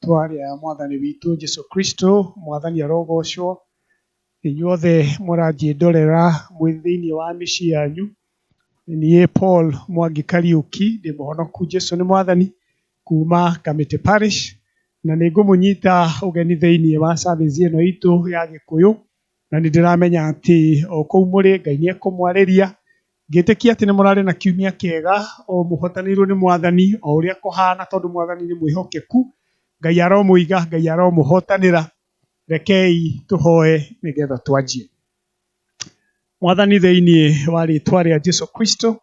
rĩĩtwa rĩa mwathani witũ Jesũ Kristo, mwathani arogocwo. Inyuothe mũranjĩndorera mwĩ thĩinĩ wa mĩciĩ yanyu. Niĩ Paul Mwangi Kariuki ndĩ mũhonoku, Jesũ nĩ mwathani, kuma Kamiti Parish, na nĩ ngũmũnyita ũgeni thĩinĩ wa service ĩno itũ ya Gĩkũyũ, na nĩ ndĩramenya atĩ o kũu mũrĩ Ngai nĩ ekũmwarĩria. Ngĩtĩkia atĩ nĩ mũrarĩ na kiumia kĩega, o mũhotanĩirwo nĩ mwathani o ũrĩa kũhana, tondũ mwathani nĩ mwĩhokeku. Ngai aromũiga, Ngai aromũhotanĩra. Rekei tũhoe nĩgetha twanjie. Mwathani, thĩinĩ wa rĩĩtwa rĩa Jesũ Kristo,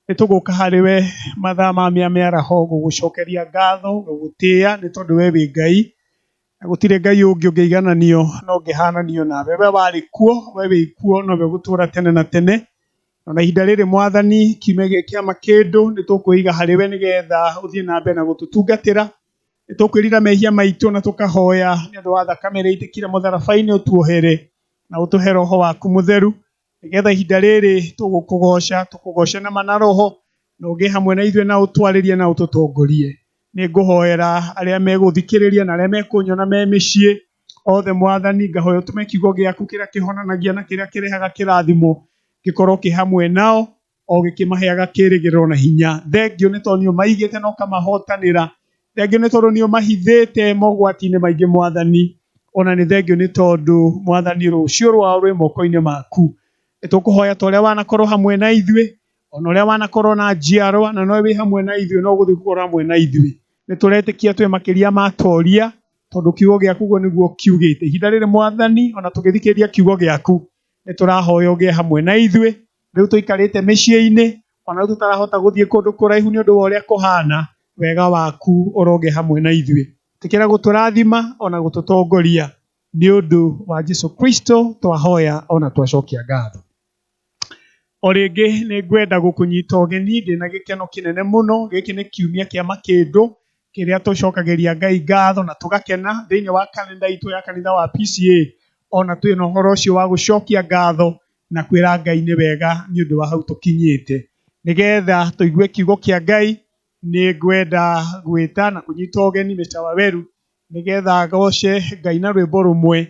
nĩ tũgũka harĩ we mathaa ma mĩaraho gũgũcokeria ngatho, gũgũtĩĩa nĩ tondũ we wĩ Ngai, na gũtirĩ Ngai ũngĩ ũngĩigananio na ũngĩhananio nawe. We warĩ kuo, we wĩ kuo, nowe ũgũtũũra tene na tene. Na ihinda rĩrĩ mwathani, kiumia gĩkĩ kĩa makĩndũ nĩ tũkwĩiga harĩ we nĩgetha ũthiĩ na mbere na gũtũtungatĩra. Nĩ tũkwĩrira mehia maitũ na tũkahoya nĩ ũndũ wa thakame ĩrĩa ĩitĩkire mũtharaba-inĩ, ũtuohere na ũtũhe Roho waku mũtheru, nĩgetha ihinda rĩrĩ tũkũgoca na mana roho, na ũgĩe hamwe na ithuĩ na ũtwarĩrie na ũtũtongorie. Nĩ ngũhoera arĩa megũthikĩrĩria na arĩa mekũnyona me mĩciĩ othe mwathani, ngahoya ũtũme kiugo gĩaku kĩrĩa kĩhonanagia na kĩrĩa kĩrehaga kĩrathimo gĩkorwo kĩ hamwe nao, o gĩkĩmaheaga kĩĩrĩgĩrĩro na hinya. Thengio nĩ tondũ nĩ ũmaigĩte na ũkamahotanĩra. Thengio nĩ tondũ nĩ ũmahithĩte mogwati-inĩ maingĩ mwathani. Ona nĩ thengio nĩ tondũ mwathani rũciũ rwao rwĩ moko-inĩ maku. Nĩ tũkũhoya ta ũrĩa wanakorwo hamwe na ithuĩ, ona ũrĩa wanakorwo na njiarwa, na no wĩ hamwe na ithuĩ, no gũthiĩ gũkorwo hamwe na ithuĩ. Nĩ tũretĩkia twĩ makĩria ma toria, tondũ kiugo gĩaku guo nĩguo kiugĩte. Ihinda rĩrĩ mwathani, ona tũgĩthikĩrĩria kiugo gĩaku, nĩ tũrahoya ũgĩe hamwe na ithuĩ. Rĩu tũikarĩte mĩciĩ-inĩ, ona rĩu tũtarahota gũthiĩ kũndũ kũraihu nĩ ũndũ wa ũrĩa kũhana, wega waku ũroge hamwe na ithuĩ. Tĩkĩra gũtũrathima ona gũtũtongoria, nĩ ũndũ wa Jesũ Kristo twahoya ona twacokia ngatho. O rĩngĩ nĩ ngwenda gũkũnyita ũgeni, ndĩna gĩkeno kĩnene mũno. Gĩkĩ nĩ kiumia kĩa makĩndũ kĩrĩa tũcokagĩria Ngai ngatho na tũgakena thĩinĩ wa kalenda itũ ya kanitha wa PCA. Ona twĩ na ũhoro ũcio wa gũcokia ngatho na kwĩra Ngai nĩ wega nĩ ũndũ wa hau tũkinyĩte. Nĩgetha tũigue kiugo kĩa Ngai, nĩ ngwenda gwĩta na kũnyita ũgeni Mr. Waweru, nĩgetha agoce Ngai na rwĩmbo rũmwe,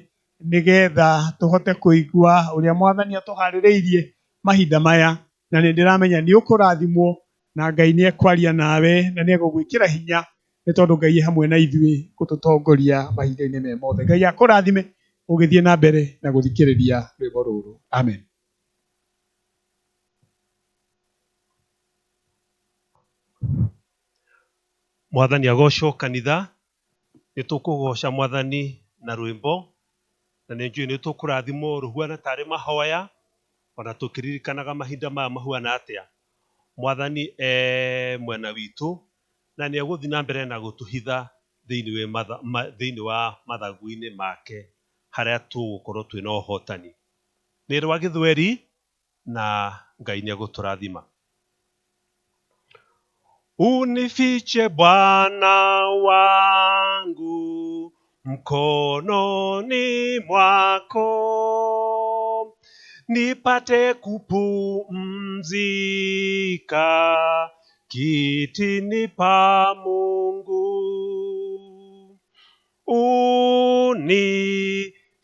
nĩgetha tũhote kũigua ũrĩa mwathani atũharĩrĩirie mahinda maya. Na nĩ ndĩramenya nĩ ũkũrathimwo na Ngai nĩ ekwaria nawe na nĩ egũgwĩkĩra hinya, nĩ tondũ Ngai e hamwe na ithuĩ gũtũtongoria mahinda-inĩ me mothe. Ngai akũrathime ũgĩthiĩ na mbere na gũthikĩrĩria rwĩmbo rũrũ. Amen. Mwathani agocwo kanitha. Nĩ tũkũgoca mwathani na rwĩmbo, na nĩ njũĩ nĩ tũkũrathimwo rũhuana tarĩ mahoya, ona tũkĩririkanaga mahinda maya mahuana atĩa. Mwathani mwena witũ, na nĩ egũthiĩ na mbere na gũtũhitha thĩinĩ wa mathagu-inĩ make, harĩa tũgũkorwo twĩ na ũhotani. Nĩ rwa Gĩthweri na Ngai nĩ egũtũrathima. Unifiche Bwana wangu mkononi mwako, nipate kupumzika kitini pa Mungu.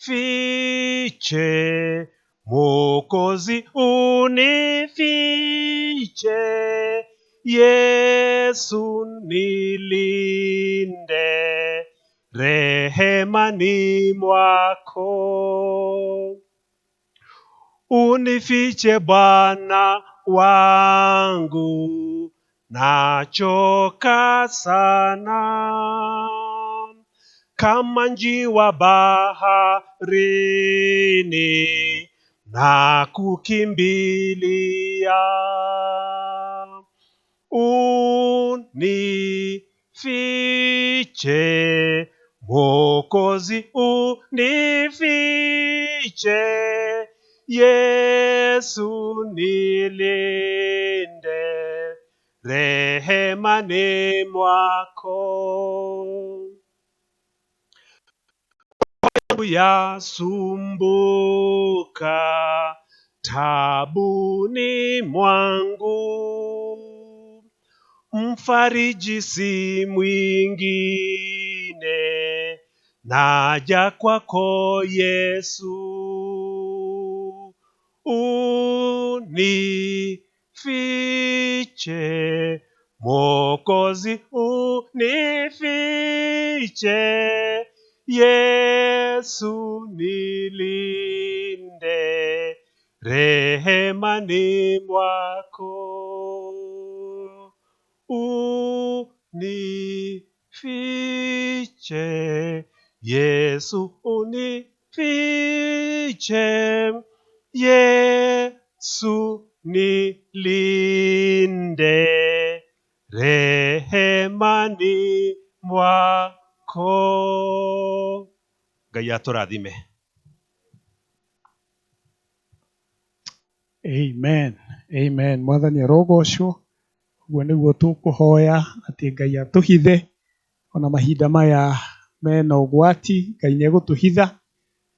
Unifiche Mwokozi, unifiche Yesu, nilinde rehemani mwako. Unifiche Bwana wangu, nachoka sana, kama njiwa baharini na kukimbilia. Unifiche Mwokozi, unifiche Yesu, nilinde rehemani mwako. Yasumbuka tabuni mwangu, mfariji si mwingine naja kwako Yesu, unifiche Mwokozi, unifiche Yesu, nilinde rehemani mwako, unifiche Yesu, unifiche Yesu, nilinde rehemani mwako. Ngai atũrathime. Amen. Amen. Mwathani arogocwo. Guo niguo tukuhoya ati Ngai atuhithe ona mahinda maya mena ugwati. Ngai ni egutuhitha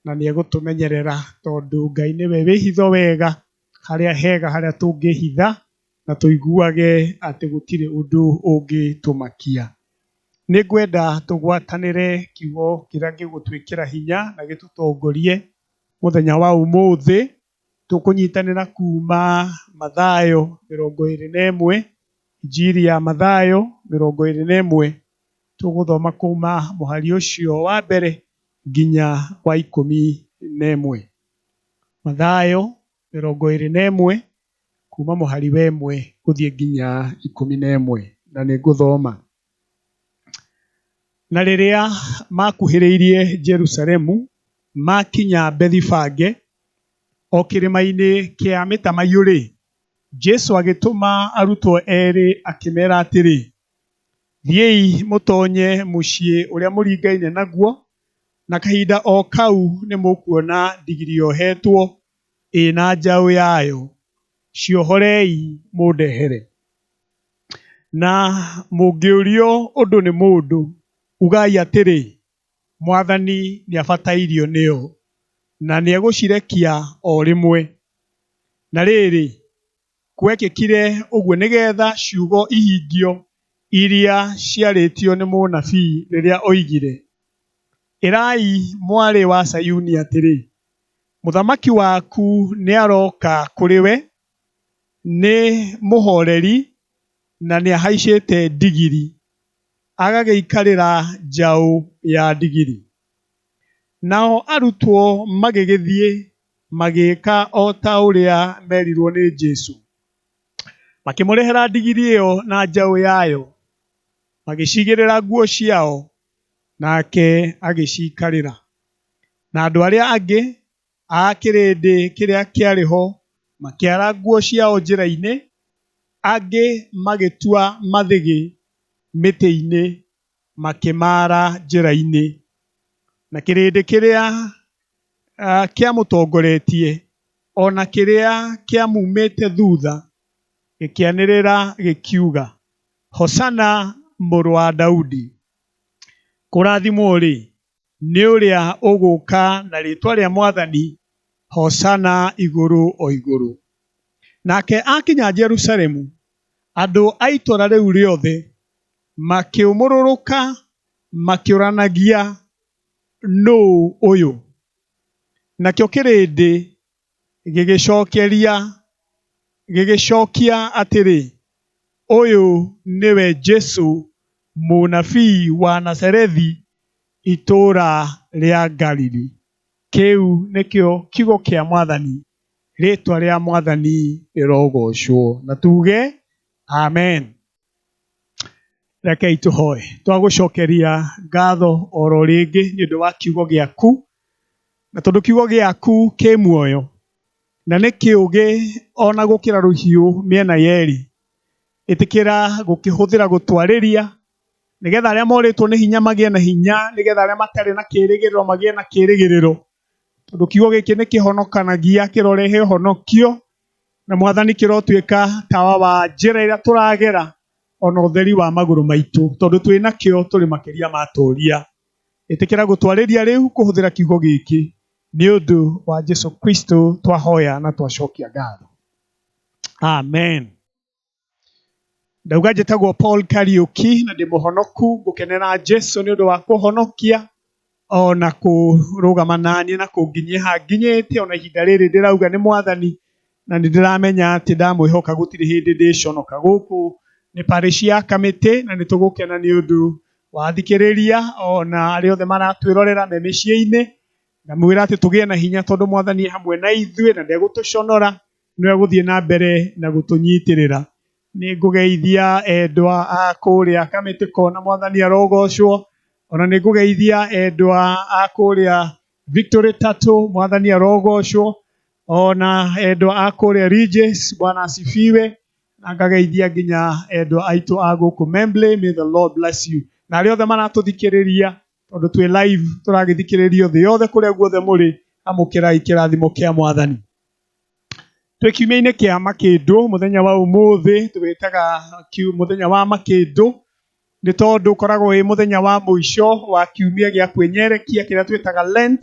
na ni egutumenyerera tondu Ngai niwe wihitho wega haria hega haria tungihitha na tuiguage ati gutire undu ungitumakia. Ni ngwenda tugwatanire kiugo kiria gigutwikira hinya na gitutongorie muthenya wa umuthi. Tukunyitanira kuma Mathayo 21, Injiri ya Mathayo 21. Tuguthoma kuma muhari ucio wa mbere nginya wa 11. Mathayo 21 kuma muhari wa 1 kuthie nginya 11, na ni nguthoma. Na riria makuhiriirie Jerusalemu, makinya Bethifage o kirima-ini kia Mitamayũ-ri, Jesu agituma arutwo eri akimera atiri, thiei mutonye mucii uria muringaine naguo, na kahinda o kau ni mukuona ndigiri yohetwo ina njaũ yayo, ciohorei mundehere. Na mungiurio undu ni mundu, ugai atiri, Mwathani ni abatairio nio, na ni egucirekia o rimwe. Na riri gwekikire uguo nigetha ciugo ihingio iria ciaritio ni munabii riria oigire, irai mwari wa Sayuni atiri, muthamaki waku ni aroka kuriwe, ni muhoreri na ni ahaicite ndigiri, agagiikarira njaũ ya ndigiri. Nao arutwo magigithie magika o ta uria merirwo ni Jesu, makimurehera ndigiri iyo na njaũ yayo, magicigirira nguo ciao, nake agicikarira. Na andu aria angi a kirindi kiria kiariho makiara nguo ciao njira-ini, angi magitua mathigi miti-ini makimara njira-ini. Na kirindi kiria kiamutongoretie ona kiria kiamumite thutha gikianirira gikiuga, Hosana muru wa Daudi, kurathimwo-ri ni uria uguka na ritwa ria Mwathani, Hosana iguru o iguru. Nake akinya Jerusalemu, andu a itura riu riothe makiumururuka makiuranagia, nuu uyu? Nakio kirindi gigicokia atiri, uyu niwe Jesu munabii wa Nazarethi, itura ria Galili. Kiu nikio kiugo kia Mwathani, ritwa ria Mwathani rirogocwo. Na tuge amen. Rekei tuhoe. Twagucokeria ngatho oro ringi ni undu wa kiugo giaku, na tondu kiugo giaku ki muoyo na ni kiugi ona gukira ruhiu miena yeri, itikira gukihuthira gutwariria nigetha aria moritwo ni hinya magie na hinya, nigetha aria matari na kirigiriro magie na kirigiriro. Tondu kiugo giki ni kihonokanagia, kirorehe honokio, na Mwathani kirotwika tawa wa njira iria turagera, ona utheri wa maguru maitu, tondu twina kio turi makiria maturia. Itikira gutwariria riu kuhuthira kiugo giki, ni undu wa Jesu Kristo twahoya na twacokia ngatho. Amen. Ndauga njĩtagwo Paul Kariuki na ndi muhonoku, ngukenera Jesu ni undu wa kuhonokia ona kũrũgama naniĩ na kũnginyia hanginyĩte ona ihinda rĩrĩ ndĩrauga nĩ Mwathani na nĩndĩramenya atĩ ndamwĩhoka gũtirĩ hĩndĩ ndĩconoka. Gũkũ nĩ parish ya Kamĩtĩ na nĩtũgũkena nĩ ũndũ wa athikĩrĩria ona arĩa othe maratwĩrorera me mĩciĩ-inĩ, ngamwĩra atĩ tũgĩe na hinya tondũ Mwathani e hamwe na ithuĩ na ndegũtũconora, nĩwe egũthiĩ na mbere na gũtũnyitĩrĩra. Nĩ ngũgeithia endwa a kũrĩa Kamĩtĩ kona, Mwathani arogocwo. Ona nĩ ngũgeithia endwa a kũrĩa Victory Tatu, Mwathani arogocwo. Ona endwa a kũrĩa Regis, Bwana asifiwe. Na ngageithia nginya endwa aitũ a gũkũ Membley, may the Lord bless you. Na arĩa othe maratũthikĩrĩria tondũ twĩ live tũragĩthikĩrĩrio thĩ yothe kũrĩa guothe mũrĩ, amũkĩrai kĩrathimo kĩa Mwathani. Twĩ kiumia-inĩ kĩa Makĩndũ, mũthenya wa ũmũthĩ tũwĩtaga mũthenya wa Makĩndũ nĩ tondũ ũkoragwo wĩ mũthenya wa mũico wa kiumia gĩa kwĩnyerekia kĩrĩa twĩtaga Lent.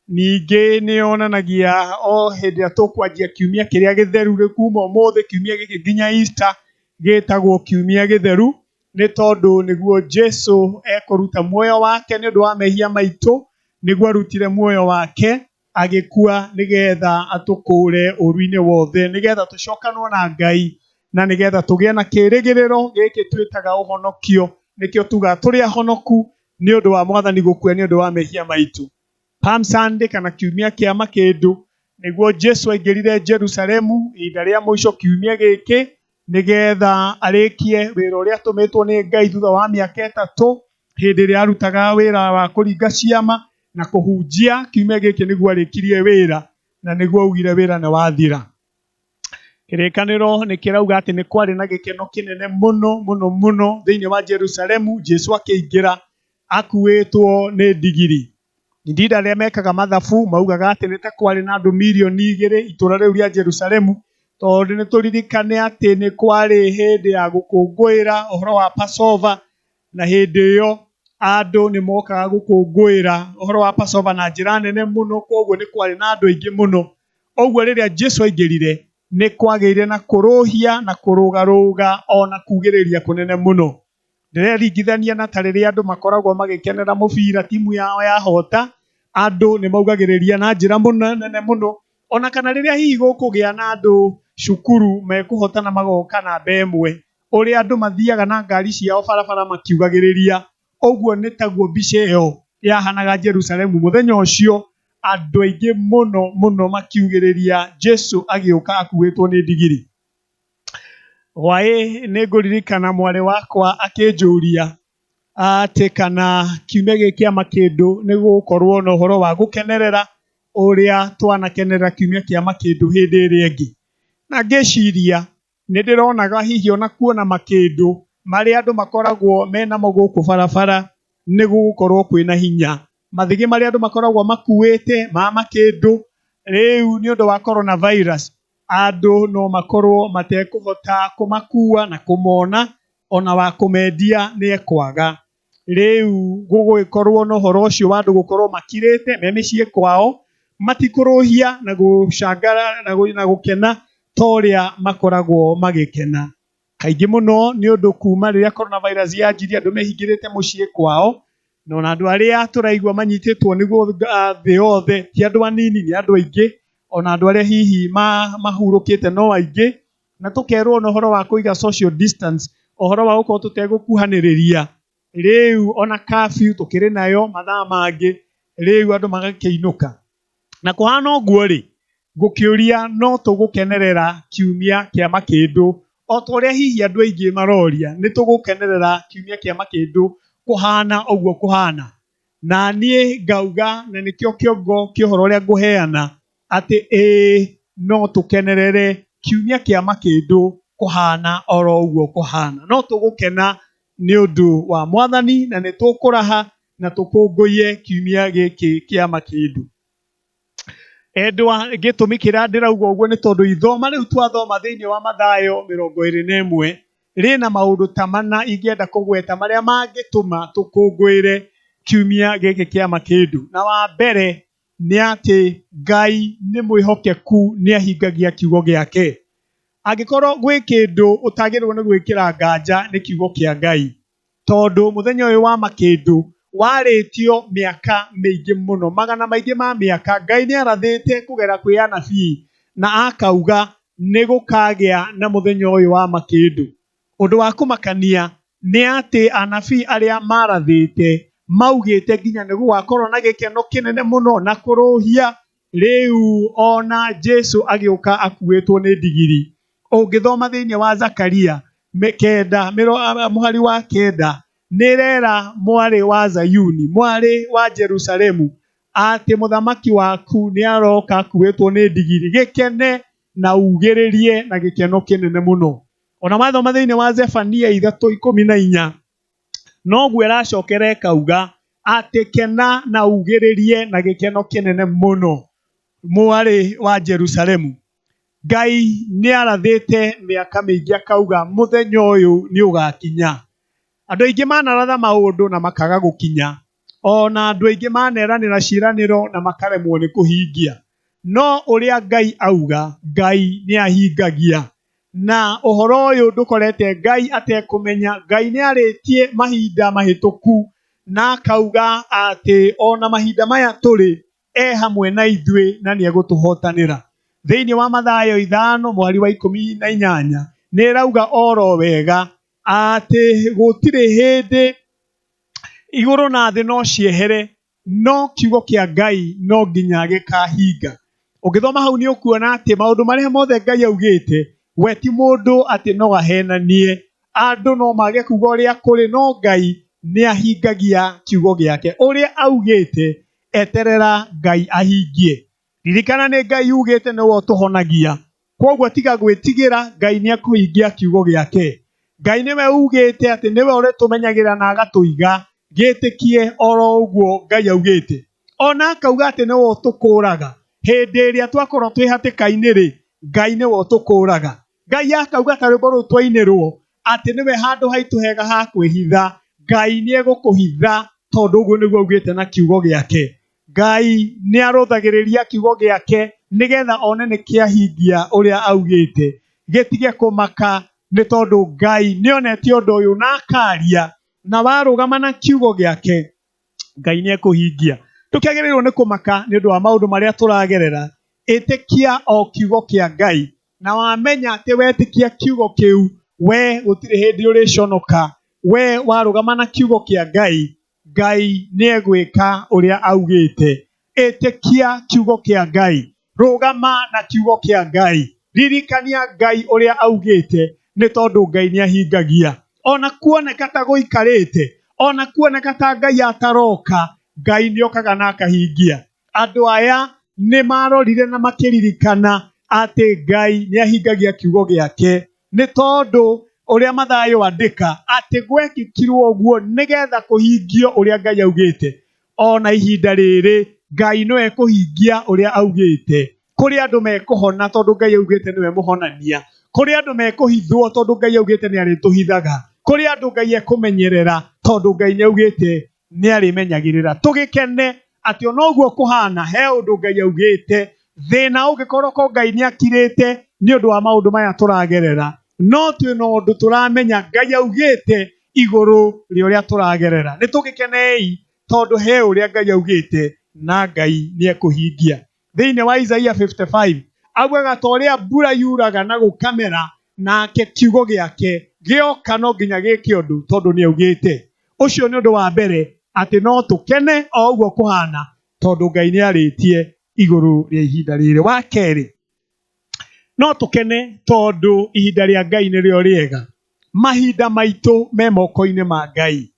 Ningĩ nĩ yonanagia o hĩndĩ ĩrĩa tũkwanjia kiumia kĩrĩa gĩtheru rĩu kuma ũmũthĩ kiumia gĩkĩ nginya Easter gĩtagwo kiumia gĩtheru, nĩ tondũ nĩguo Jesũ ekũruta muoyo wake nĩ ũndũ wa mehia maitũ, nĩguo arutire muoyo wake agĩkua nĩgetha atũkũre ũru-inĩ wothe, nĩgetha tũcokanwo na Ngai na nĩgetha tũgĩe na kĩrĩgĩrĩro gĩkĩ twĩtaga ũhonokio. Nĩkĩo tuga tũrĩ ahonoku nĩ ũndũ wa Mwathani gũkua nĩ ũndũ wa mehia maitũ. Palm Sunday kana kiumia kĩa Makĩndũ nĩguo Jesũ aingĩrire Jerusalemu ihinda rĩa mũico kiumia gĩkĩ nĩgetha arĩkie wĩra ũrĩa atũmĩtwo nĩ Ngai thutha wa mĩaka 3 hĩndĩ ĩrĩa arutaga wĩra wa kũringa ciama na kũhunjia. Kiumia gĩkĩ nĩguo arĩkirie wĩra na nĩguo augire wĩra nĩ wathira. Kĩrĩkanĩro nĩ kĩrauga atĩ nĩ kwarĩ na gĩkeno kĩnene mũno mũno mũno thĩinĩ wa Jerusalemu, Jesũ akĩingĩra akuĩtwo nĩ ndigiri. Ndinda arĩa mekaga mathabu maugaga atĩ nĩ ta kwarĩ na andũ milioni 2 itũra rĩu rĩa Jerusalemu, tondũ nĩ tũririkane atĩ nĩ kwarĩ hĩndĩ ya gũkũngũĩra ũhoro wa Passover, na hĩndĩ ĩyo andũ nĩ mokaga gũkũngũĩra ũhoro wa Passover na njĩra nene mũno, koguo nĩ kwarĩ na andũ aingĩ mũno. Ũguo rĩrĩa Jesũ aingĩrire nĩ kwagĩire na kũrũhia na kũrũgarũga ona kugĩrĩria kũnene mũno. Ndĩreringithania na ta rĩrĩa andũ makoragwo magĩkenera mũbira timu yao yahota, andũ nĩ maugagĩrĩria na njĩra nene mũno. Ona kana rĩrĩa hihi gũkũgĩa na andũ cukuru mekũhotana magoka namba ĩmwe, ũrĩa andũ mathiaga na ngari ciao barabara makiugagĩrĩria, ũguo nĩ taguo mbica ĩyo yahanaga Jerusalemu mũthenya ũcio, andũ aingĩ mũno mũno makiugĩrĩria Jesũ agĩũka akuĩtwo nĩ ndigiri. Hwaĩ nĩ ngũririkana mwarĩ wakwa akĩnjũria atĩ kana kiumia gĩkĩ kĩa Makĩndũ nĩ gũkorwo na ũhoro wa gũkenerera ũrĩa twanakenerera kiumia kĩa Makĩndũ hĩndĩ ĩrĩa ĩngĩ. Na ngĩciria nĩ ndĩronaga hihi ona kuona Makĩndũ marĩa andũ makoragwo menamo gũkũ barabara nĩ gũgũkorwo kwĩna hinya. Mathigĩ marĩa andũ makoragwo makuĩte ma Makĩndũ rĩu nĩ ũndũ wa coronavirus, andũ no makorwo matekũhota kũmakua na kũmona, ona wa kũmendia nĩ ekwaga. Rĩu gũgũgĩkorwo na ũhoro ũcio wa andũ gũkorwo makirĩte me mĩciĩ kwao, matikũrũhia na gũcangara na gũkena ta ũrĩa makoragwo magĩkena. Kaingĩ mũno nĩ ũndũ kuma rĩrĩa coronavirus yanjirie andũ mehingĩrĩte mũciĩ kwao, na andũ arĩa tũraigua manyitĩtwo nĩguo thĩ yothe ti andũ anini, nĩ andũ aingĩ, ona andũ arĩa hihi mahurũkĩte no aingĩ, na tũkerwo na ũhoro wa kũiga social distance, ũhoro wa gũkorwo tũtegũkuhanĩrĩria. Rĩu ona curfew tũkĩrĩ nayo mathaa mangĩ, rĩu andũ magakĩinũka. Na kũhana ũguo rĩ, ngũkĩũria no tũgũkenerera kiumia kĩa Makĩndũ o ta ũrĩa hihi andũ aingĩ maroria, nĩ tũgũkenerera kiumia kĩa Makĩndũ kũhana ũguo kũhana? Na niĩ ngauga, na nĩkĩo kĩongo kĩa ũhoro ũrĩa ngũheana, atĩ no tũkenerere kiumia kĩa Makĩndũ kũhana oro ũguo kũhana. No tũgũkena nĩ ũndũ wa Mwathani na nĩ tũkũraha na tũkũngũiye kiumia gĩkĩ kĩa Makĩndũ. Endwa, gĩtũmi kĩrĩa ndĩrauga ũguo nĩ tondũ ithoma rĩu twathoma thĩinĩ wa Mathayo 21 rĩna maũndũ ta mana ingĩenda kũgweta marĩa mangĩtũma tũkũngũĩre kiumia gĩkĩ kĩa Makĩndũ. Na wa mbere nĩ atĩ Ngai nĩ mwĩhokeku, nĩ ahingagia kiugo gĩake. Angĩkorwo gwĩ kĩndũ ũtagĩrĩirwo nĩ gwĩkĩra nganja nĩ kiugo kĩa Ngai, tondũ mũthenya ũyũ wa Makĩndũ warĩtio mĩaka mĩingĩ mũno, magana maingĩ ma mĩaka. Ngai nĩarathĩte kũgera kwĩ anabii na akauga nĩ gũkagĩa na mũthenya ũyũ wa makĩndũ. Ũndũ wa kũmakania nĩ atĩ anabii arĩa marathĩte maugĩte nginya nĩ gũgakorwo na gĩkeno kĩnene mũno na kũrũhia. Rĩu ona Jesu agĩũka akuĩtwo nĩ ndigiri. Ũngĩthoma thĩinĩ wa Zakaria mũhari wa 9 nĩrera mwarĩ wa Zayuni, mwarĩ wa Jerusalemu, atĩ mũthamaki waku nĩaroka akuĩtwo nĩ ndigiri. Gĩkene na ugĩrĩrie na gĩkeno kĩnene mũno. Ona mathoma thĩinĩ wa Zefania 3:14 noguo ĩracokera ĩkauga atĩ kena na ugĩrĩrie na gĩkeno kĩnene mũno, mwarĩ wa Jerusalemu. Ngai nĩarathĩte mĩaka mĩingĩ akauga mũthenya ũyũ nĩ ũgakinya. Andũ aingĩ manaratha maũndũ na makaga gũkinya. Ona andũ aingĩ maneranĩra ciĩranĩro na makaremwo nĩ kũhingia. No ũrĩa Ngai auga, Ngai nĩahingagia. Na ũhoro ũyũ ndũkorete Ngai atekũmenya. Ngai nĩarĩtie mahinda mahĩtũku na akauga atĩ ona mahinda maya tũrĩ hamwe na ithuĩ na nĩegũtũhotanĩra. Thĩinĩ wa Mathayo 5 mũhari wa 18 nĩrauga oro wega atĩ gũtirĩ hĩndĩ igũrũ na thĩ no ciehere, no kiugo kĩa Ngai no nginya gĩkahinga. Ũngĩthoma hau nĩ ũkuona atĩ maũndũ marĩa mothe Ngai augĩte, we ti mũndũ atĩ no ahenanie. Andũ no mage kuga ũrĩa kũrĩ, no Ngai nĩahingagia kiugo gĩake. Ũrĩa augĩte eterera Ngai ahingie. Ririkana nĩ Ngai ugĩte nĩwe ũtũhonagia. Kwoguo tiga gwĩtigĩra, Ngai nĩekũhingia kiugo gĩake. Ngai nĩwe ugĩte atĩ nĩwe ũrĩtũmenyagĩra na agatũiga. Gĩtĩkie oro ũguo Ngai augĩte. Ona akauga atĩ nĩwe ũtũkũraga. Hĩndĩ ĩrĩa twakorwo twĩ hatĩka-inĩ-rĩ, Ngai nĩwe ũtũkũraga. Ngai akauga ta rwĩmbo rũu twainĩrwo atĩ nĩwe handũ haitũ hega ha kwĩhitha. Ngai nĩegũkũhitha tondũ ũguo nĩguo augĩte na kiugo gĩake. Ngai nĩarũthagĩrĩria kiugo gĩake nĩgetha one nĩkĩahingia ũrĩa augĩte. Gĩtige kũmaka nĩ tondũ Ngai nĩonete ũndũ ũyũ na akaria, na warũgama na kiugo gĩake Ngai nĩekũhingia. Tũkĩagĩrĩirwo nĩ kũmaka nĩ ũndũ wa maũndũ marĩa tũragerera. Ĩtĩkia o kiugo kĩa Ngai, na wamenya atĩ wetĩkia kiugo kĩu, we gũtirĩ hĩndĩ ũrĩconoka. We warũgama na kiugo kĩa Ngai, Ngai nĩegwĩka ũrĩa augĩte. Ĩtĩkia kiugo kĩa Ngai, rũgama na kiugo kĩa Ngai, ririkania Ngai ũrĩa augĩte, nĩ tondũ Ngai nĩahingagia. Ona kuoneka ta gũikarĩte, ona kuoneka ta Ngai ataroka, Ngai nĩokaga na akahingia. Andũ aya nĩmarorire na makĩririkana atĩ Ngai nĩahingagia kiugo gĩake, nĩ tondũ ũrĩa Mathayo andĩka atĩ gwekĩkirwo ũguo nĩgetha kũhingio ũrĩa Ngai augĩte. Ona ihinda rĩrĩ Ngai no ekũhingia ũrĩa augĩte. Kũrĩ andũ mekũhona tondũ Ngai augĩte nĩwe mũhonania. Kũrĩ andũ mekũhithwo tondũ Ngai augĩte nĩarĩtũhithaga. Kũrĩ andũ Ngai ekũmenyerera tondũ Ngai nĩaugĩte nĩarĩmenyagĩrĩra. Tũgĩkene atĩ ona ũguo kũhana he ũndũ Ngai augĩte. Thĩna ũngĩkorwo ko Ngai nĩakirĩte nĩ ũndũ wa maũndũ maya tũragerera, no twĩna ũndũ tũramenya Ngai augĩte igũrũ rĩa ũrĩa tũragerera. Nĩtũgĩkenei tondũ he ũrĩa Ngai augĩte na Ngai nĩekũhingia. Thĩinĩ wa Isaia 55 augaga ta ũrĩa mbura yuraga na gũkamera, nake kiugo gĩake gĩoka no nginya gĩke ũndũ tondũ nĩaugĩte. Ũcio nĩ ũndũ wa mbere atĩ no tũkene o ũguo kũhana tondũ Ngai nĩarĩtie igũrũ rĩa ihinda rĩrĩ. Wa kerĩ, no tũkene tondũ ihinda rĩa Ngai nĩrĩo rĩega. Mahinda maitũ me moko-inĩ ma Ngai.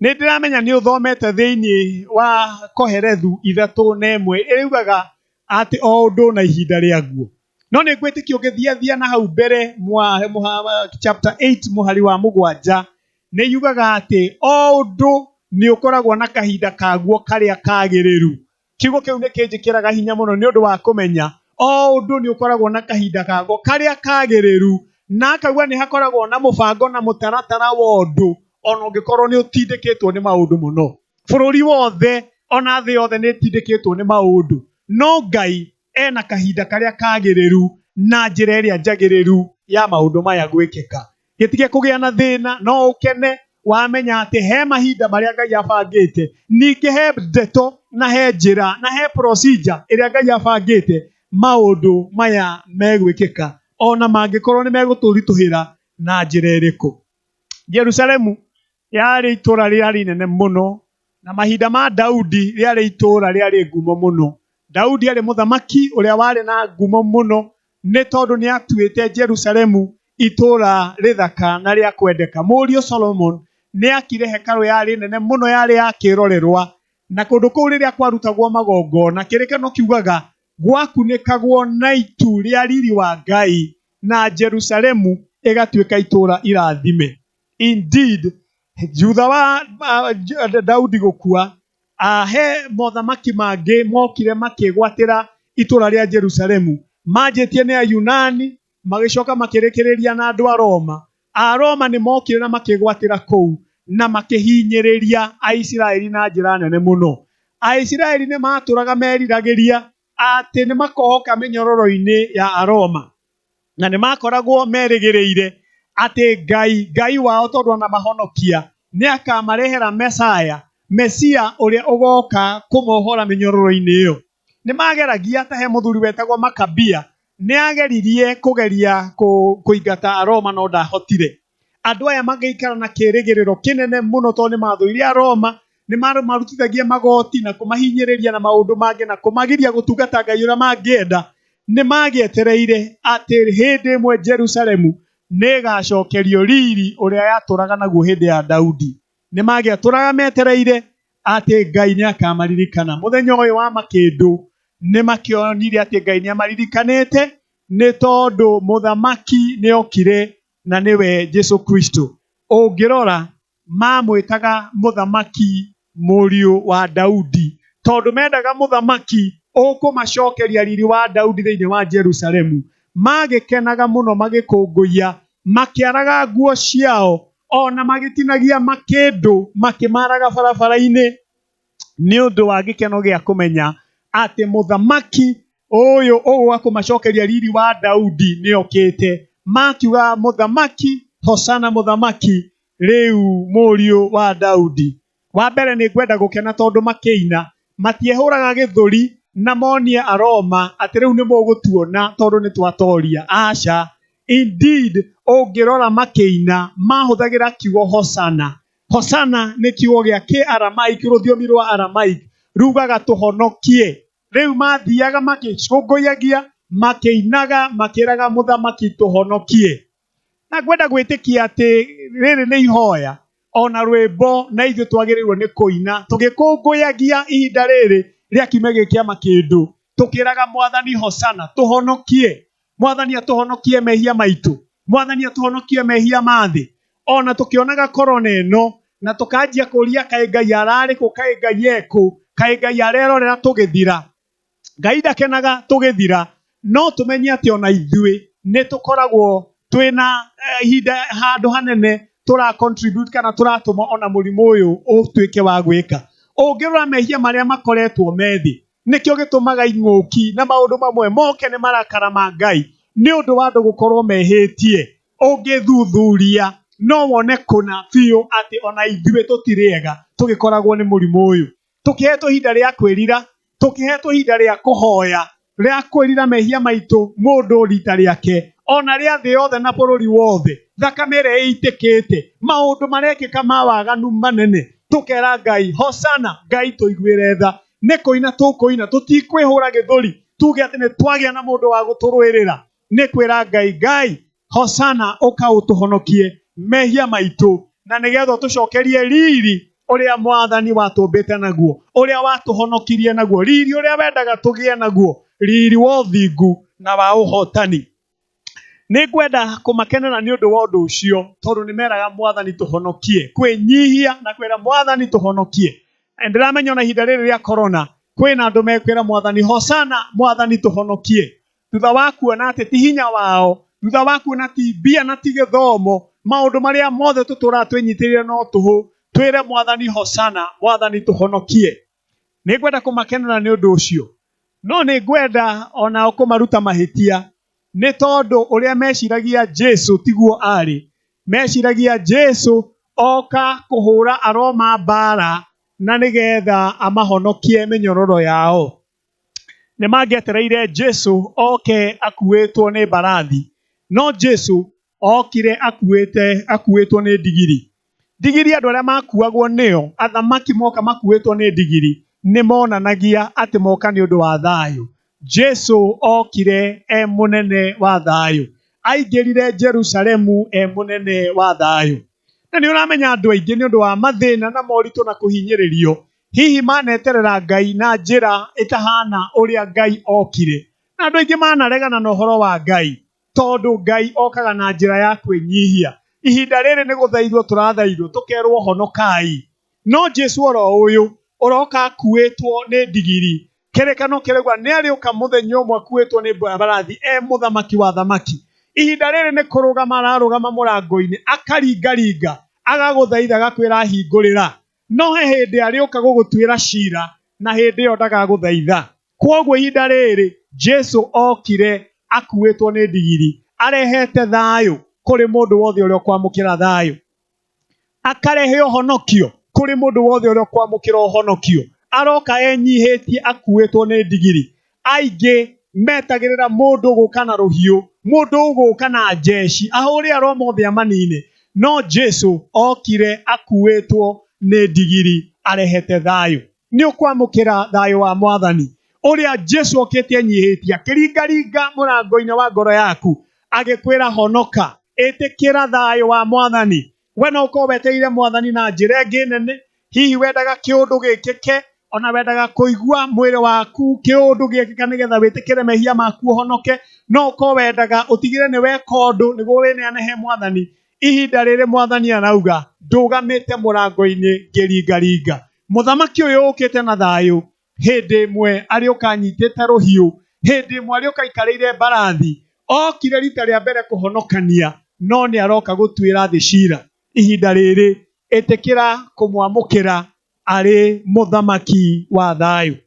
Nĩndĩramenya nĩ ũthomete thĩinĩ wa Koherethu 3:1 ĩrugaga atĩ o ũndũ na ihinda rĩaguo. No nĩngwĩtĩkia ũgĩthiathia na hau mbere chapter 8 mũhari wa 7 nĩyugaga atĩ o ũndũ nĩũkoragwo na kahinda kaguo karĩa kagĩrĩru. Kiugo kĩu nĩkĩnjĩkĩraga hinya mũno nĩ ũndũ wa kũmenya o ũndũ nĩũkoragwo na kahinda kaguo karĩa kagĩrĩru, na akauga nĩhakoragwo na mũbango na mũtaratara wa ũndũ ona ũngĩkorwo nĩũtindĩkĩtwo nĩ maũndũ mũno. Bũrũri wothe ona thĩ yothe nĩĩtindĩkĩtwo nĩ maũndũ, no Ngai ena kahinda karĩa kagĩrĩru na njĩra ĩrĩa njagĩrĩru ya maũndũ maya gwĩkĩka. Gĩtige kũgĩa na thĩna, no ũkene wamenya atĩ he mahinda marĩa Ngai abangĩte, ningĩ he ndeto na he njĩra na he procedure ĩrĩa Ngai abangĩte maũndũ maya megwĩkĩka ona mangĩkorwo nĩ megũtũritũhĩra na njĩra ĩrĩkũ. Jerusalemu yarĩ itũũra rĩarĩ inene mũno, na mahinda ma Daudi rĩarĩ itũũra rĩarĩ ngumo mũno. Daudi arĩ mũthamaki ũrĩa warĩ na ngumo mũno, nĩ tondũ nĩ atuĩte Jerusalemu itũũra rĩthaka na rĩa kwendeka. Mũriũ Solomon nĩ akire hekarũ yarĩ nene mũno, yarĩ ya kĩrorerwa, na kũndũ kũu rĩrĩa kwarutagwo magongona, kĩrĩkanĩro kiugaga gwakunĩkagwo na itu rĩa riri wa Ngai, na Jerusalemu ĩgatuĩka itũũra irathime. Indeed, thutha wa Daudi gũkua, he mothamaki mangĩ mokire makĩgwatĩra itũũra rĩa Jerusalemu. Manjĩtie nĩ Ayunani, magĩcoka makĩrĩkĩrĩria na andũ a Roma. A Roma nĩ mokire na makĩgwatĩra kũu na makĩhinyĩrĩria Aisiraeli na njĩra nene mũno. Aisiraeli nĩ matũraga meriragĩria atĩ nĩ makohoka mĩnyororo-inĩ ya Aroma, na nĩ makoragwo merĩgĩrĩire atĩ Ngai wao tondũ anamahonokia nĩ akamarehera Mesia ũrĩa ũgoka kũmohora mĩnyororo-inĩ ĩyo. Nĩ mageragia, ta he mũthuri wetagwo Makabia nĩ ageririe kũgeria kũingata Aroma no ndahotire. Andũ aya magĩikara na kĩrĩgĩrĩro kĩnene mũno tondũ nĩ mathũire Aroma, nĩ marutithagia magoti na kũmahinyĩrĩria na maũndũ mangĩ na kũmagiria gũtungata Ngai ũrĩa mangĩenda. Nĩ magĩetereire atĩ hĩndĩ ĩmwe Jerusalemu nĩ ĩgacokerio riri ũrĩa yatũraga naguo hĩndĩ ya Daudi. Nĩ magĩatũraga metereire atĩ Ngai nĩ akamaririkana. Mũthenya ũyũ wa makĩndũ nĩ makĩonire atĩ Ngai nĩ amaririkanĩte, nĩ tondũ mũthamaki nĩ okire na nĩwe Jesu Kristo. Ũngĩrora mamwĩtaga mũthamaki mũriũ wa Daudi, tondũ mendaga mũthamaki ũkũmacokeria riri wa Daudi thĩinĩ wa Jerusalemu. Magĩkenaga mũno, magĩkũngũiya, makĩaraga nguo ciao, ona magĩtinagia makĩndũ makĩmaraga barabara-inĩ, nĩ ũndũ wa gĩkeno gĩa kũmenya atĩ mũthamaki ũyũ ũgũka kũmacokeria riri wa Daudi nĩ okĩte. Makiuga mũthamaki, hosana mũthamaki, rĩu mũriũ wa Daudi. Wa mbere nĩ ngwenda gũkena tondũ makĩina matiehũraga gĩthũri na monie Aroma atĩ rĩu nĩ mũgũtuona tondũ nĩ twatoria. Aca, indeed ũngĩrora makĩina mahũthagĩra kiugo hosana. Hosana nĩ kiugo gĩa Kĩ-Aramaiki, rũthiomi rwa Aramaiki rugaga tũhonokie. Rĩu mathiaga magĩcũngũyagia, makĩinaga, makĩraga mũthamaki tũhonokie. Na ngwenda gwĩtĩkia atĩ rĩrĩ nĩ ihoya ona rwĩmbo na ithuĩ twagĩrĩirwo nĩ kũina tũgĩkũngũyagia ihinda rĩrĩ rĩa kiumia gĩkĩ kĩa makĩndũ, tũkĩraga Mwathani hosana, tũhonokie. Mwathani atũhonokie mehia maitũ, Mwathani atũhonokie mehia mathĩ. Ona tũkĩonaga korona ĩno na tũkanjia kũria kaĩ Ngai ararĩ kũ, kaĩ Ngai ekũ, kaĩ Ngai arerorera tũgĩthira. Ngai ndakenaga tũgĩthira, no tũmenye atĩ ona ithuĩ nĩ tũkoragwo twĩna ihinda handũ hanene tũra contribute kana tũratũma ona mũrimũ ũyũ ũtuĩke wa gwĩka. Ũngĩrora mehia marĩa makoretwo methi, nĩkĩo gĩtũmaga ing'ũki na maũndũ mamwe moke nĩ marakara ma Ngai nĩ ũndũ wa andũ gũkorwo mehĩtie. Ũngĩthuthuria no wone kũna biũ atĩ ona ithuĩ tũtirĩega tũgĩkoragwo nĩ mũrimũ ũyũ. Tũkĩhetwo ihinda rĩa kwĩrira, tũkĩhetwo ihinda rĩa kũhoya, rĩa kwĩrira mehia maitũ mũndũ rita rĩake, ona rĩa thĩ yothe na bũrũri wothe, thakame ĩrĩa ĩitĩkĩte, maũndũ marekĩka ma waganu manene. Tũkera Ngai hosana, Ngai tũiguĩre tha. Nĩ kũina tũkũina, tũtikwĩhũra gĩthũri tuge atĩ nĩ twagĩa na mũndũ wa gũtũrũĩrĩra. Nĩ kwĩra Ngai hosana, ũka ũtũhonokie mehia maitũ, na nĩgetha tũcokerie riri ũrĩa Mwathani watũmbĩte naguo, ũrĩa watũhonokirie naguo, riri ũrĩa wendaga tũgĩe naguo, riri wa ũthingu na wa ũhotani. Nĩ ngwenda kũmakenera nĩ ũndũ wa ũndũ ũcio, tondũ nĩ meraga Mwathani tũhonokie, kwĩnyihia na kwĩra Mwathani tũhonokie. Ndĩramenya ona ihinda rĩrĩ rĩa korona kwĩna andũ mekwĩra Mwathani hosana, Mwathani tũhonokie. Thutha wa kuona atĩ ti hinya wao, thutha wa kuona ti mbia na ti gĩthomo, maũndũ marĩa mothe tũtũraga twĩnyitĩrĩire no tũhũ, twĩre Mwathani hosana, Mwathani tũhonokie. Nĩ ngwenda kũmakenera nĩ ũndũ ũcio, no nĩ ngwenda ona kũmaruta mahĩtia, nĩ tondũ ũrĩa meciragia Jesu tiguo arĩ. Meciragia Jesu oka kuhura Aroma mbara na nigetha amahonokie minyororo yao. Nimangetereire Jesu oke akuitwo ni mbarathi, no Jesu okire akuitwo ni ndigiri. Ndigiri andu aria makuagwo nio, athamaki moka makuitwo ni ndigiri, ni monanagia ati moka ni undu wa thayu. Jesu okire munene wa thayu, aingirire Jerusalemu munene wa thayu. Na ni uramenya andu aingi ni undu wa mathina na moritu na kuhinyiririo, hihi maneterera Ngai na njira itahana uria Ngai okire. Na andu aingi manaregana na uhoro wa Ngai, tondu Ngai okaga na njira ya kwinyihia. Ihinda riri ni guthaithwo turathaithwo, tukerwo honokai. No Jesu oro uyu uroka akuitwo ni ndigiri. Kerekano kiregwa ni ariuka muthenya umwe akuitwo ni mbarathi, muthamaki wa thamaki. Ihinda riri ni kurugama ararugama murango-ini, akaringaringa, agaguthaitha agakwira hingurira. No he hindi ariuka gugutwira cira, na hindi yo ndagaguthaitha. Kwoguo ihinda riri Jesu okire akuitwo ni ndigiri, arehete thayu kuri mundu wothe uria kwamukira thayu, akarehe uhonokio kuri mundu wothe uria kwamukira uhonokio. Aroka enyihitie akuitwo ni ndigiri. Aingi metagirira mundu guka na ruhiu, mundu guka na jeshi ahuri Aroma othe amanine. No Jesu okire akuitwo ni ndigiri, arehete thayu. Ni ukwamukira thayu wa Mwathani uria Jesu okite enyihitie, akiringaringa murango-ini wa ngoro yaku, agikwira honoka, itikira thayu wa Mwathani. We no ukorwo wetereire Mwathani na njira ingi nene, hihi wendaga kiundu gikike, ona wendaga kuigua mwiri waku kiundu gikika nigetha witikire mehia maku honoke, no ukorwo wendaga utigire ni weka undu niguo wineane he Mwathani. Ihinda riri Mwathani arauga ndugamite murango-ini ngiringaringa. Muthamaki uyu ukite na thayu, hindi imwe ariuka anyitite ruhiu, hindi imwe ariuka ikarire mbarathi. Okire rita ria mbere kuhonokania, no ni aroka gutwira thi cira. Ihinda riri itikira kumwamukira ari muthamaki wa thayu.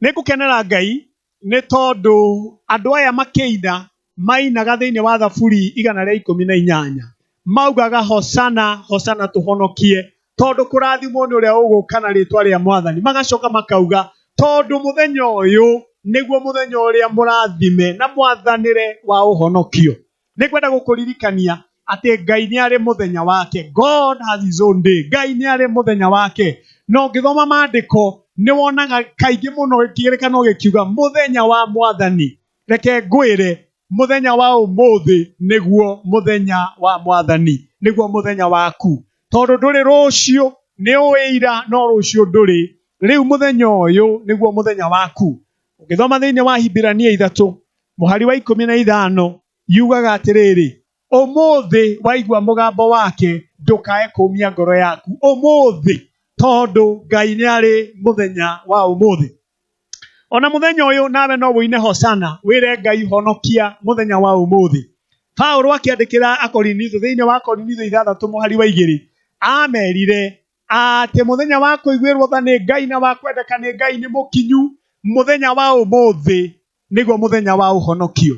Nigukenera Ngai ni tondu andu aya makiina mainaga thiini wa Thaburi 118 maugaga hosana hosana tuhonokie, tondu kurathimwo ni uria uguka na ritwa ria Mwathani. Magacoka makauga tondu muthenya uyu niguo muthenya uria murathime na mwathanire wa uhonokio. Nikwenda gukuririkania ati Ngai ni ari muthenya wake. God has his own day. Ngai ni ari muthenya wake. No ngithoma maandiko ni wonaga kaingi muno kigerekano gikiuga muthenya wa Mwathani. Reke ngwire muthenya wa umuthi niguo muthenya wa Mwathani, niguo muthenya waku. Tondu nduri rucio ni uira, no rucio nduri. Riu muthenya uyu niguo muthenya waku. Ngithoma thiini wa Hibirania 3 muhari wa 15 yugaga atiriri, umuthi waigua mugambo wake ndukae kumia ngoro yaku. Umuthi, tondu Ngai ni ari muthenya wa umuthi. Ona muthenya uyu nawe no wine hosana, wire Ngai honokia muthenya wa umuthi. Paulo akiandikira Akorinitho thiini wa Akorinitho 6 muhari wa 2 amerire ati muthenya wa kuiguirwo tha ni Ngai na wa kwendeka ni Ngai ni mukinyu. Muthenya wa umuthi niguo muthenya wa uhonokio.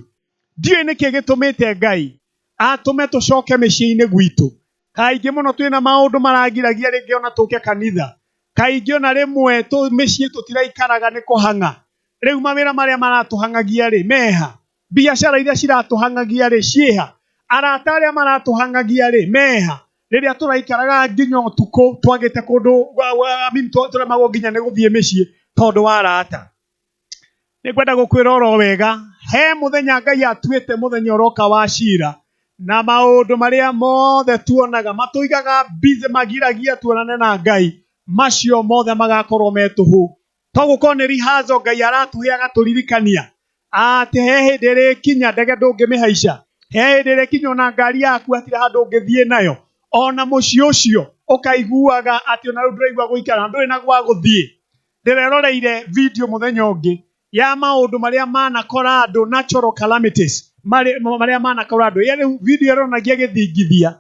Ndiwe niki gitumite Ngai atume tucoke micii-ini gwitu. Kaingi muno twina maundu maragiragia ringi ona tuke kanitha. Kaingi ona rimwe micii tutiraikaraga ni kuhanga. Riu mawira maria maratuhangagia ri meha. Biashara iria ciratuhangagia ri cieha. Arata aria maratuhangagia ri meha. Riria turaikaraga nginya utuku twagite kundu turemagwo nginya ni guthie micii tondu wa arata. Nikwenda gukwira oro wega, he muthenya Ngai atuite muthenya uroka wa cira, na maundu maria mothe tuonaga matuigaga busy magiragia tuonane na Ngai, macio mothe magakorwo metuhu. Togukorwo ni rihazo Ngai aratuhe agaturirikania ati he hindi rikinya ndege ndungimihaica, he hindi rikinya ona ngari yaku atire handu ungithie nayo, ona mucii ucio ukaiguaga ati ona riu ndiraigua guikara nduri na gwa guthie. Ndireroreire video muthenya ungi ya maundu maria manakora andu, natural calamities maria manakora andu. Yani video ironagia githingithia,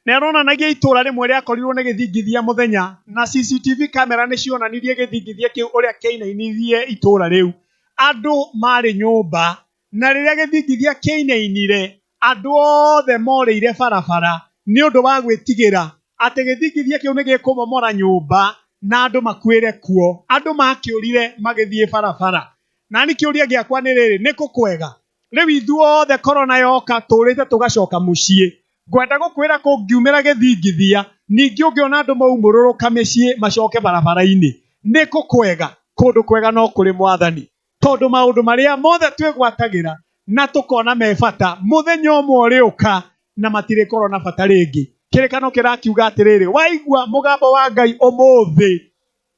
na ironanagia itura rimwe ria korirwo ni githingithia muthenya, na CCTV camera ni cionanirie githingithia kiu uria kiinainirie itura riu. Andu mari nyumba, na riria githingithia kiinainire andu othe moreire barabara, nĩ ũndũ wa gwĩtigĩra atĩ gĩthingithia kĩu nĩ gĩkũmomora nyũmba na andũ makuĩre kuo. Andũ makĩũrire magĩthiĩ barabara. Na nĩ kĩũria gĩakwa nĩ rĩrĩ, nĩ kwega rĩu ithuothe korona yoka tũrĩte tũgacoka mũciĩ? Ngwenda gũkwĩra kũngiumĩra gĩthingithia ningĩ ũngĩona andũ maumũrũrũka mĩciĩ macoke barabara-inĩ, nĩ kwega? Kũndũ kwega no kũrĩ Mwathani, tondũ maũndũ marĩa mothe twĩgwatagĩra na tũkona me bata mũthenya ũmwe ũrĩũka na matirĩkorwo na bata rĩngĩ. Kĩrĩkanĩro kĩrakiuga atĩrĩrĩ, waigua mũgambo wa Ngai ũmũthĩ,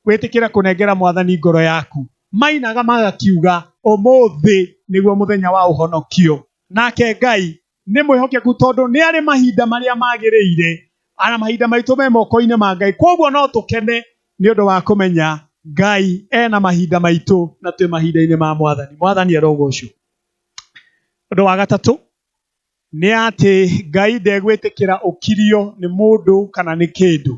wĩtĩkĩre kũnengera Mwathani ngoro yaku. Mainaga magakiuga ũmũthĩ nĩguo mũthenya wa ũhonokio. Nake Ngai nĩ mwĩhokeku tondũ nĩ arĩ mahinda marĩa magĩrĩire, ana mahinda maitũ me moko-inĩ ma Ngai. Koguo no tũkene nĩ ũndũ wa kũmenya Ngai ena mahinda maitũ na twĩ mahinda-inĩ ma Mwathani. Mwathani arogocwo. Ũndũ wa gatatũ nĩ atĩ Ngai ndegwĩtĩkĩra ũkirio nĩ mũndũ kana nĩ kĩndũ.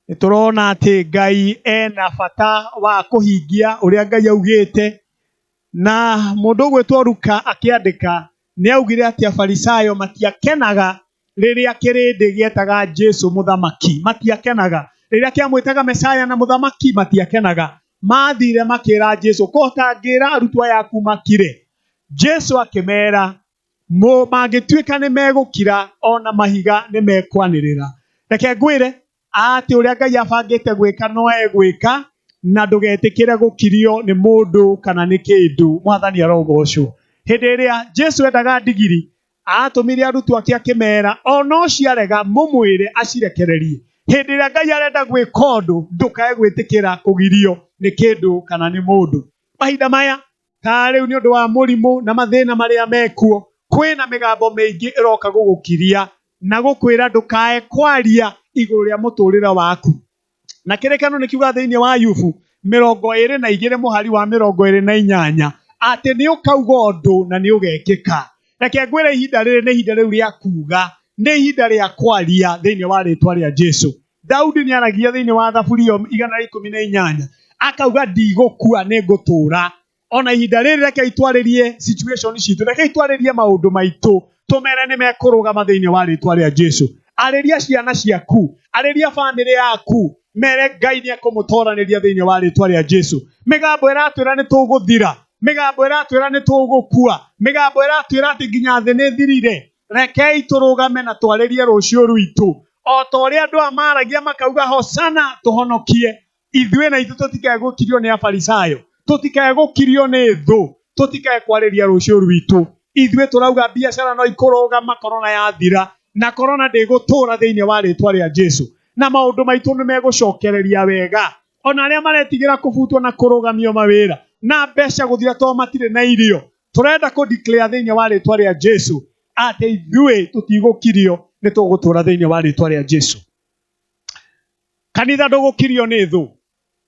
Nĩ tũrona atĩ Ngai ena bata wa kũhingia ũrĩa Ngai augĩte, na mũndũ ũgwĩtwo Luka akĩandĩka nĩ augire atĩ Afarisayo matiakenaga rĩrĩa kĩrĩndĩ gĩetaga Jesũ mũthamaki. Matiakenaga rĩrĩa kĩamwĩtaga Mesaya na mũthamaki, matiakenaga. Mathire makĩra Jesũ, kotangĩra arutwo aya aku makire. Jesũ akĩmera mangĩtuĩka nĩ megũkira ona mahiga nĩ mekwanĩrĩra. Reke ngwĩre atĩ ũrĩa Ngai abangĩte gwĩka no egwĩka, na ndũgetĩkĩre gũkirio nĩ mũndũ kana nĩ kĩndũ. Mwathani arogocwo. Hĩndĩ ĩrĩa Jesũ endaga ndigiri atũmire arutwo ake akĩmera ona ũciarega mũmwĩre acirekererie. Hĩndĩ ĩrĩa Ngai arenda gwĩka ũndũ ndũkae gwĩtĩkĩra kũgirio nĩ kĩndũ kana nĩ mũndũ. Mahinda maya ta rĩu nĩ ũndũ wa mũrimũ na mathĩna marĩa mekuo, kwĩna mĩgambo mĩingĩ ĩroka gũgũkiria na gũkwĩra ndũkae kwaria igũrũ rĩa mũtũrĩre waku. Na kĩrĩkanĩro nĩ kiuga thĩinĩ wa Ayubu 22 mũhari wa 28 atĩ nĩ ũkauga ũndũ na nĩ ũgekĩka. Reke ngwĩre ihinda rĩrĩ nĩ ihinda rĩu rĩa kuga, nĩ ihinda rĩa kwaria thĩinĩ wa rĩtwa rĩa Jesũ. Daudi nĩ aragia thĩinĩ wa Thaburi 118 akauga ndigũkua nĩ ngũtũra. Ona ihinda rĩrĩ reke itwarĩrie situation citũ, reke itwarĩrie maũndũ maitũ, tũmere nĩ mekũrũgama thĩinĩ wa rĩtwa rĩa Jesũ. Arĩria ciana ciaku, arĩria famĩlĩ yaku, mere Ngai nĩ ekũmũtoranĩria thĩinĩ wa rĩtwa rĩa Jesũ. Mĩgambo ĩratwĩra nĩ tũgũthira, mĩgambo ĩratwĩra nĩ tũgũkua, mĩgambo ĩratwĩra atĩ nginya thĩ nĩ thirire, rekei tũrũgame na twarĩrie rũciũ rwitũ. O ta ũrĩa andũ amaragia makauga hosana tũhonokie, ithuĩ na ithuĩ tũtikae gũkirio nĩ Afarisayo, tũtikae gũkirio nĩ thũ, tũtikae kwarĩria rũciũ rwitũ. Ithuĩ tũrauga biacara no ikũrũgama korona yathira, na korona ndĩgũtũra thĩinĩ wa rĩtwa rĩa Jesũ, na maũndũ maitũ nĩ megũcokereria wega. Ona arĩa maretigĩra kũbutwo na kũrũgamio mawĩra na mbeca gũthira to matirĩ na irio, tũrenda kũ-declare thĩinĩ wa rĩtwa rĩa Jesũ atĩ ithuĩ tũtigũkirio, nĩ tũgũtũra thĩinĩ wa rĩtwa rĩa Jesũ. Kanitha ndũgũkirio nĩ thũ,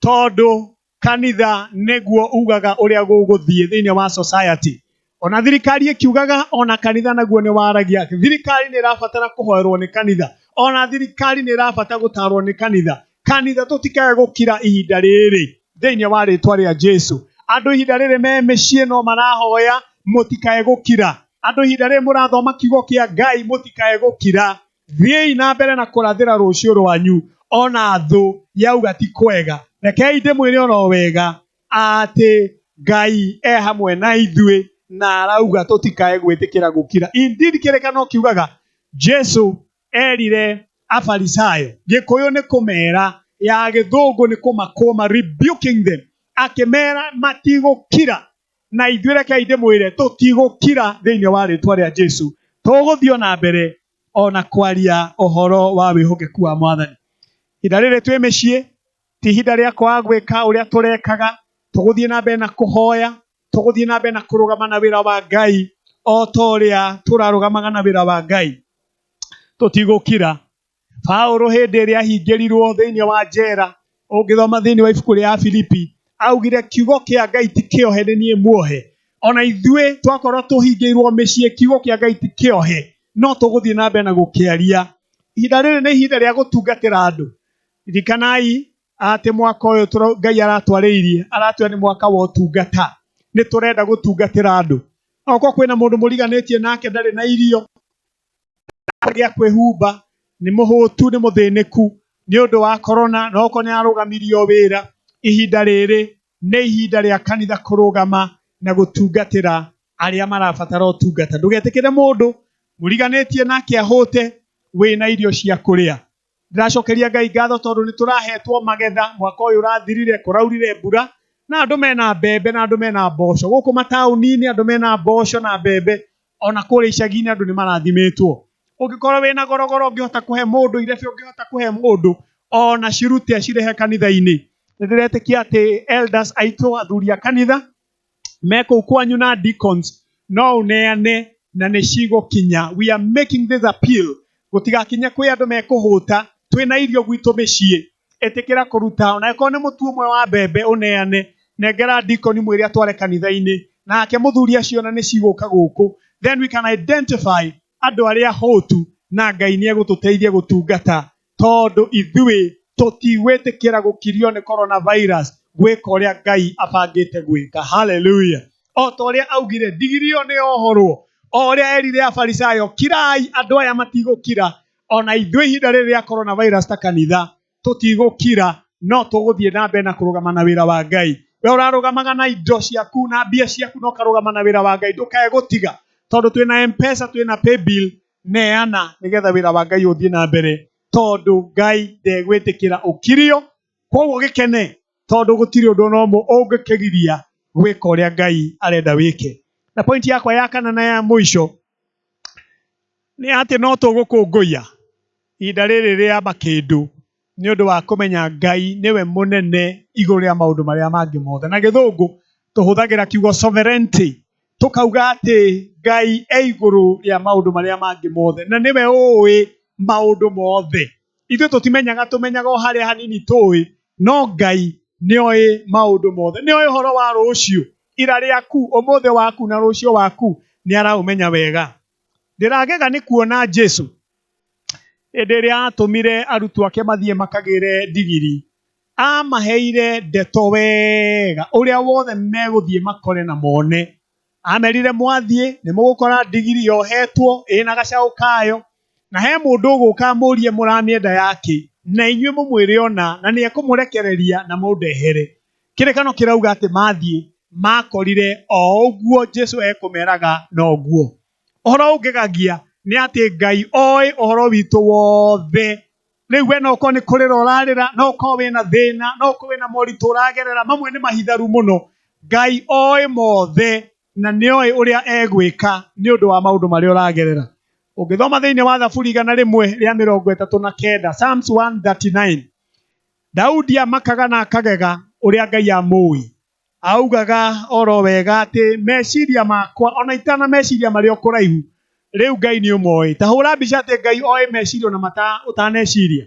tondũ kanitha nĩguo ugaga ũrĩa gũgũthiĩ thĩinĩ wa society. Ona thirikari ĩkiugaga ona kanitha naguo nĩ waragia. Thirikari nĩ ĩrabatara kũhoerwo nĩ kanitha, ona thirikari nĩ ĩrabatara gũtarwo nĩ kanitha. Kanitha tũtikae gũkira ihinda rĩrĩ thĩinĩ wa rĩtwa rĩa Jesũ. Andũ ihinda rĩrĩ me mĩciĩ no marahoya, mũtikae gũkira. Andũ ihinda rĩrĩ mũrathoma kiugo kĩa Ngai, mũtikae gũkira. Thiĩi na mbere na kũrathĩra rũciũ rwanyu ona thũ yauga ti kwega. Rekei ndĩmwĩre oro wega atĩ Ngai e hamwe na ithuĩ na arauga tũtikae gwĩtĩkĩra gũkira. Indeed kĩrĩkanĩro kiugaga Jesũ erire Afarisayo, Gĩkũyũ nĩ kũmera, ya Gĩthũngũ nĩ kũmakũma, rebuking them, akĩmera matigũkira. Na ithuĩ rekei ndĩmwĩre tũtigũkira thĩinĩ wa rĩtwa rĩa Jesũ. Tũgũthiĩ na mbere ona kwaria ũhoro wa wĩhokeku wa Mwathani. Ihinda rĩrĩ twĩ mĩciĩ, ti ihinda rĩa kwaga gwĩka ũrĩa tũrekaga. Tũgũthiĩ na mbere na kũhoya, tũgũthiĩ na mbere na kũrũgama na wĩra wa Ngai o ta ũrĩa tũrarũgamaga na wĩra wa Ngai. Tũtigũkira. Paũlũ hĩndĩ ĩrĩa ahingĩrirwo thĩinĩ wa njera, ũngĩthoma thĩinĩ wa ibuku rĩa Filipi, augire kiugo kĩa Ngai ti kĩohe nĩ niĩ muohe. Ona ithuĩ twakorwo tũhingĩirwo mĩciĩ, kiugo kĩa Ngai ti kĩohe, no tũgũthiĩ na mbere na gũkĩaria. Ihinda rĩrĩ nĩ ihinda rĩa gũtungatĩra andũ. Ririkanai atĩ mwaka ũyũ Ngai aratwarĩirie nĩ mwaka wa ũtungata. Nĩ tũrenda gũtungatĩra andũ. Okorwo kwĩna mũndũ mũriganĩtie nake ndarĩ na irio gĩa kwĩhumba, nĩ mũhũtu nĩ mũthĩnĩku nĩ ũndũ wa corona no ko nĩ arũgamirio wĩra. Ihinda rĩrĩ nĩ ihinda rĩa kanitha kũrũgama na gũtungatĩra arĩa marabatara ũtungata. Ndũgetĩkĩre mũndũ mũriganĩtie nake ahũte wĩna irio cia kũrĩa. Ndĩracokeria Ngai ngatho tondũ nĩ tũrahetwo magetha. Mwaka ũyũ ũrathirire kũraurire mbura na andũ mena mbembe na andũ mena mboco. Gũkũ mataũni-inĩ andũ mena mboco na mbembe, ona kũrĩa icagi-inĩ andũ nĩ marathimĩtwo. Ũngĩkorwo wĩna gorogoro ũngĩhota kũhe mũndũ, irebe ũngĩhota kũhe mũndũ, ona cirute cirehe kanitha-inĩ. Nĩ ndĩretĩkia atĩ elders aitũ, athuri a kanitha me kũu kwanyu na deacons, no ũneane na nĩ cigũkinya. We are making this appeal. Gũtigakinye kwĩ andũ mekũhũta, twĩna irio gwitũ mĩciĩ. Ĩtĩkĩra kũruta, ona ĩkorwo nĩ mũtu ũmwe wa mbembe ũneane, nengera deacon mwĩre atware kanitha-inĩ, nake mũthuri acio na nĩ cigũka gũkũ. Then we can identify andũ arĩa ahũtu na Ngai nĩ egũtũteithia gũtungata, tondũ ithuĩ tũtigwĩtĩkĩra gũkirio nĩ coronavirus gwĩka ũrĩa Ngai abangĩte gwĩka. Hallelujah. O ta ũrĩa augire ndigirio nĩ ohorwo, o ũrĩa erire Afarisayo, kirai, andũ aya matigũkira. Ona ithuĩ ihinda rĩrĩ rĩa coronavirus ta kanitha tũtigũkira, no tũgũthiĩ na mbere na kũrũgama na wĩra wa Ngai. We ũrarũgamaga na indo ciaku na mbia ciaku, no karũgama na wĩra wa Ngai, ndũkae gũtiga, tondũ twĩna M-Pesa, twĩna Paybill. Neana nĩgetha wĩra wa Ngai ũthiĩ na mbere, tondũ Ngai ndegwĩtĩkĩra ũkirio. Koguo gĩkene, tondũ gũtirĩ ũndũ no ũmwe ũngĩkĩgiria gwĩka ũrĩa Ngai arenda wĩke. Na point yakwa ya kana na ya mũico nĩ atĩ no tũgũkũngũiya ihinda rĩrĩ rĩa makĩndũ nĩ ũndũ wa kũmenya Ngai nĩwe mũnene igũrũ rĩa maũndũ marĩa mangĩ mothe. Na gĩthũngũ tũhũthagĩra kiugo sovereignty, tukauga atĩ Ngai e igũrũ rĩa maũndũ marĩa mangĩ mothe na nĩwe ũĩ maũndũ mothe. Ithuĩ tũtimenyaga, tũmenyaga o harĩa hanini tũĩ, no Ngai nĩoĩ maũndũ mothe. Nĩoĩ ũhoro wa rũciũ, ira rĩaku, ũmũthĩ waku na rũciũ waku nĩ araũmenya wega. Ndĩragega nĩ kuona Jesu hĩndĩ ĩrĩa atũmire arutwo ake mathiĩ makagĩre ndigiri, amaheire ndeto wega ũrĩa wothe megũthiĩ makore na mone. Amerire mwathiĩ nĩ mũgũkora ndigiri yohetwo ĩna gacaũ kayo, na he mũndũ ũgũka amũrie mũramĩenda yake, na inyuĩ mũmwĩre ona, na nĩ ekũmũrekereria na mũndehere. Kĩrĩkano kĩrauga atĩ mathiĩ makorire o ũguo Jesu ekũmeraga noguo. Ũhoro ũngĩgagia nĩ atĩ Ngai oĩ ũhoro witũ wothe. Rĩu we no ũkorwo nĩ kũrĩra ũrarĩra, no ũkorwo wĩna thĩna, no ũkorwo wĩna moritũ ũragerera, mamwe nĩ mahitharu mũno. Ngai oĩ mothe na nĩoĩ ũrĩa egwĩka nĩ ũndũ wa maũndũ marĩa ũragerera. Ũngĩthoma thĩinĩ wa Thaburi 139, Psalms 139, Daudi amakaga na akagega ũrĩa Ngai amũĩ. Augaga oro wega atĩ meciria makwa ona itana meciria marĩ o kũraihu, rĩu Ngai nĩ ũmoĩ. Ta hũra mbica atĩ Ngai oĩ meciria ona ũtaneciria.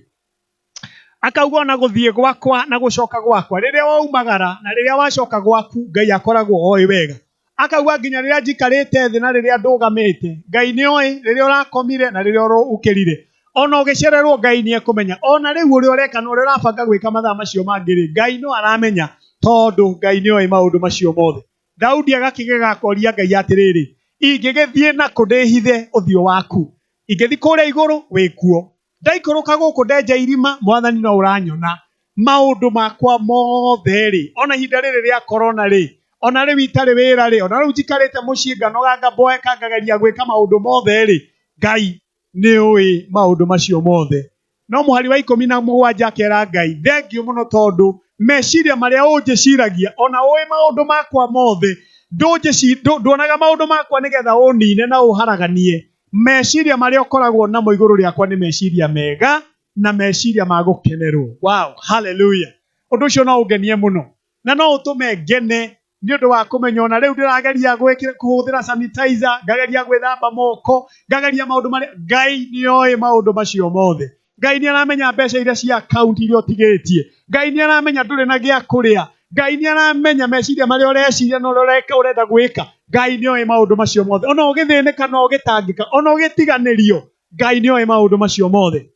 Akauga ona gũthiĩ gwakwa na gũcoka gwakwa, rĩrĩa waumagara na rĩrĩa wacoka gwaku, Ngai akoragwo oĩ wega. Akauga nginya rĩrĩa njikarĩte thĩ na rĩrĩa ndũgamĩte, Ngai nĩoĩ rĩrĩa ũrakomire na rĩrĩa ũkĩrire. Ona ũgĩcererwo Ngai nĩ ekũmenya. Ona rĩu ũrĩa ũreka na ũrĩa ũrabanga gwĩka mathaa macio mangĩ, Ngai no aramenya, tondũ Ngai nĩoĩ maũndũ macio mothe. Daudi agakĩgega akoria Ngai atĩrĩrĩ, ingĩgĩthiĩ na kũndĩhithe ũthiũ waku, ingĩthiĩ kũrĩa igũrũ wĩkuo, ndaikũrũka gũkũ ndenja irima, Mwathani no ũranyona. Maũndũ makwa mothe rĩ, ona ihinda rĩrĩ rĩa corona rĩ, ona rĩu itarĩ wĩra rĩ, ona rĩu njikarĩte mũciĩ nganoga ngaboeka ngageria gwĩka maũndũ mothe rĩ, Ngai nĩoĩ maũndũ macio mothe. No mũhari wa 17 akera Ngai, thengiũ mũno tondũ meciria marĩa ũnjĩciragia, ona ũĩ maũndũ makwa mothe, nduonaga maũndũ makwa nĩgetha ũnine na ũharaganie. Meciria marĩa ũkoragwo namo igũrũ rĩakwa nĩ meciria mega na meciria ma gũkenerwo. Wow, hallelujah. Ũndũ ũcio no ũngenie mũno na no ũtũme ngene nĩ ũndũ wa kũmenya ona rĩu ndĩrageria kũhũthĩra sanitizer, ngageria gwĩthamba moko, ngageria maũndũ marĩa Ngai nĩoĩ maũndũ macio mothe. Ngai nĩ aramenya mbeca iria cia account iria ũtigĩtie. Ngai nĩ aramenya ndũrĩ na gĩa kũrĩa. Ngai nĩ aramenya meciria marĩa ũreciria na ũrenda gwĩka. Ngai nĩoĩ maũndũ macio mothe. Ona ũgĩthĩnĩka no ũgĩtangĩka, ona ũgĩtiganĩrio, Ngai nĩoĩ maũndũ macio mothe.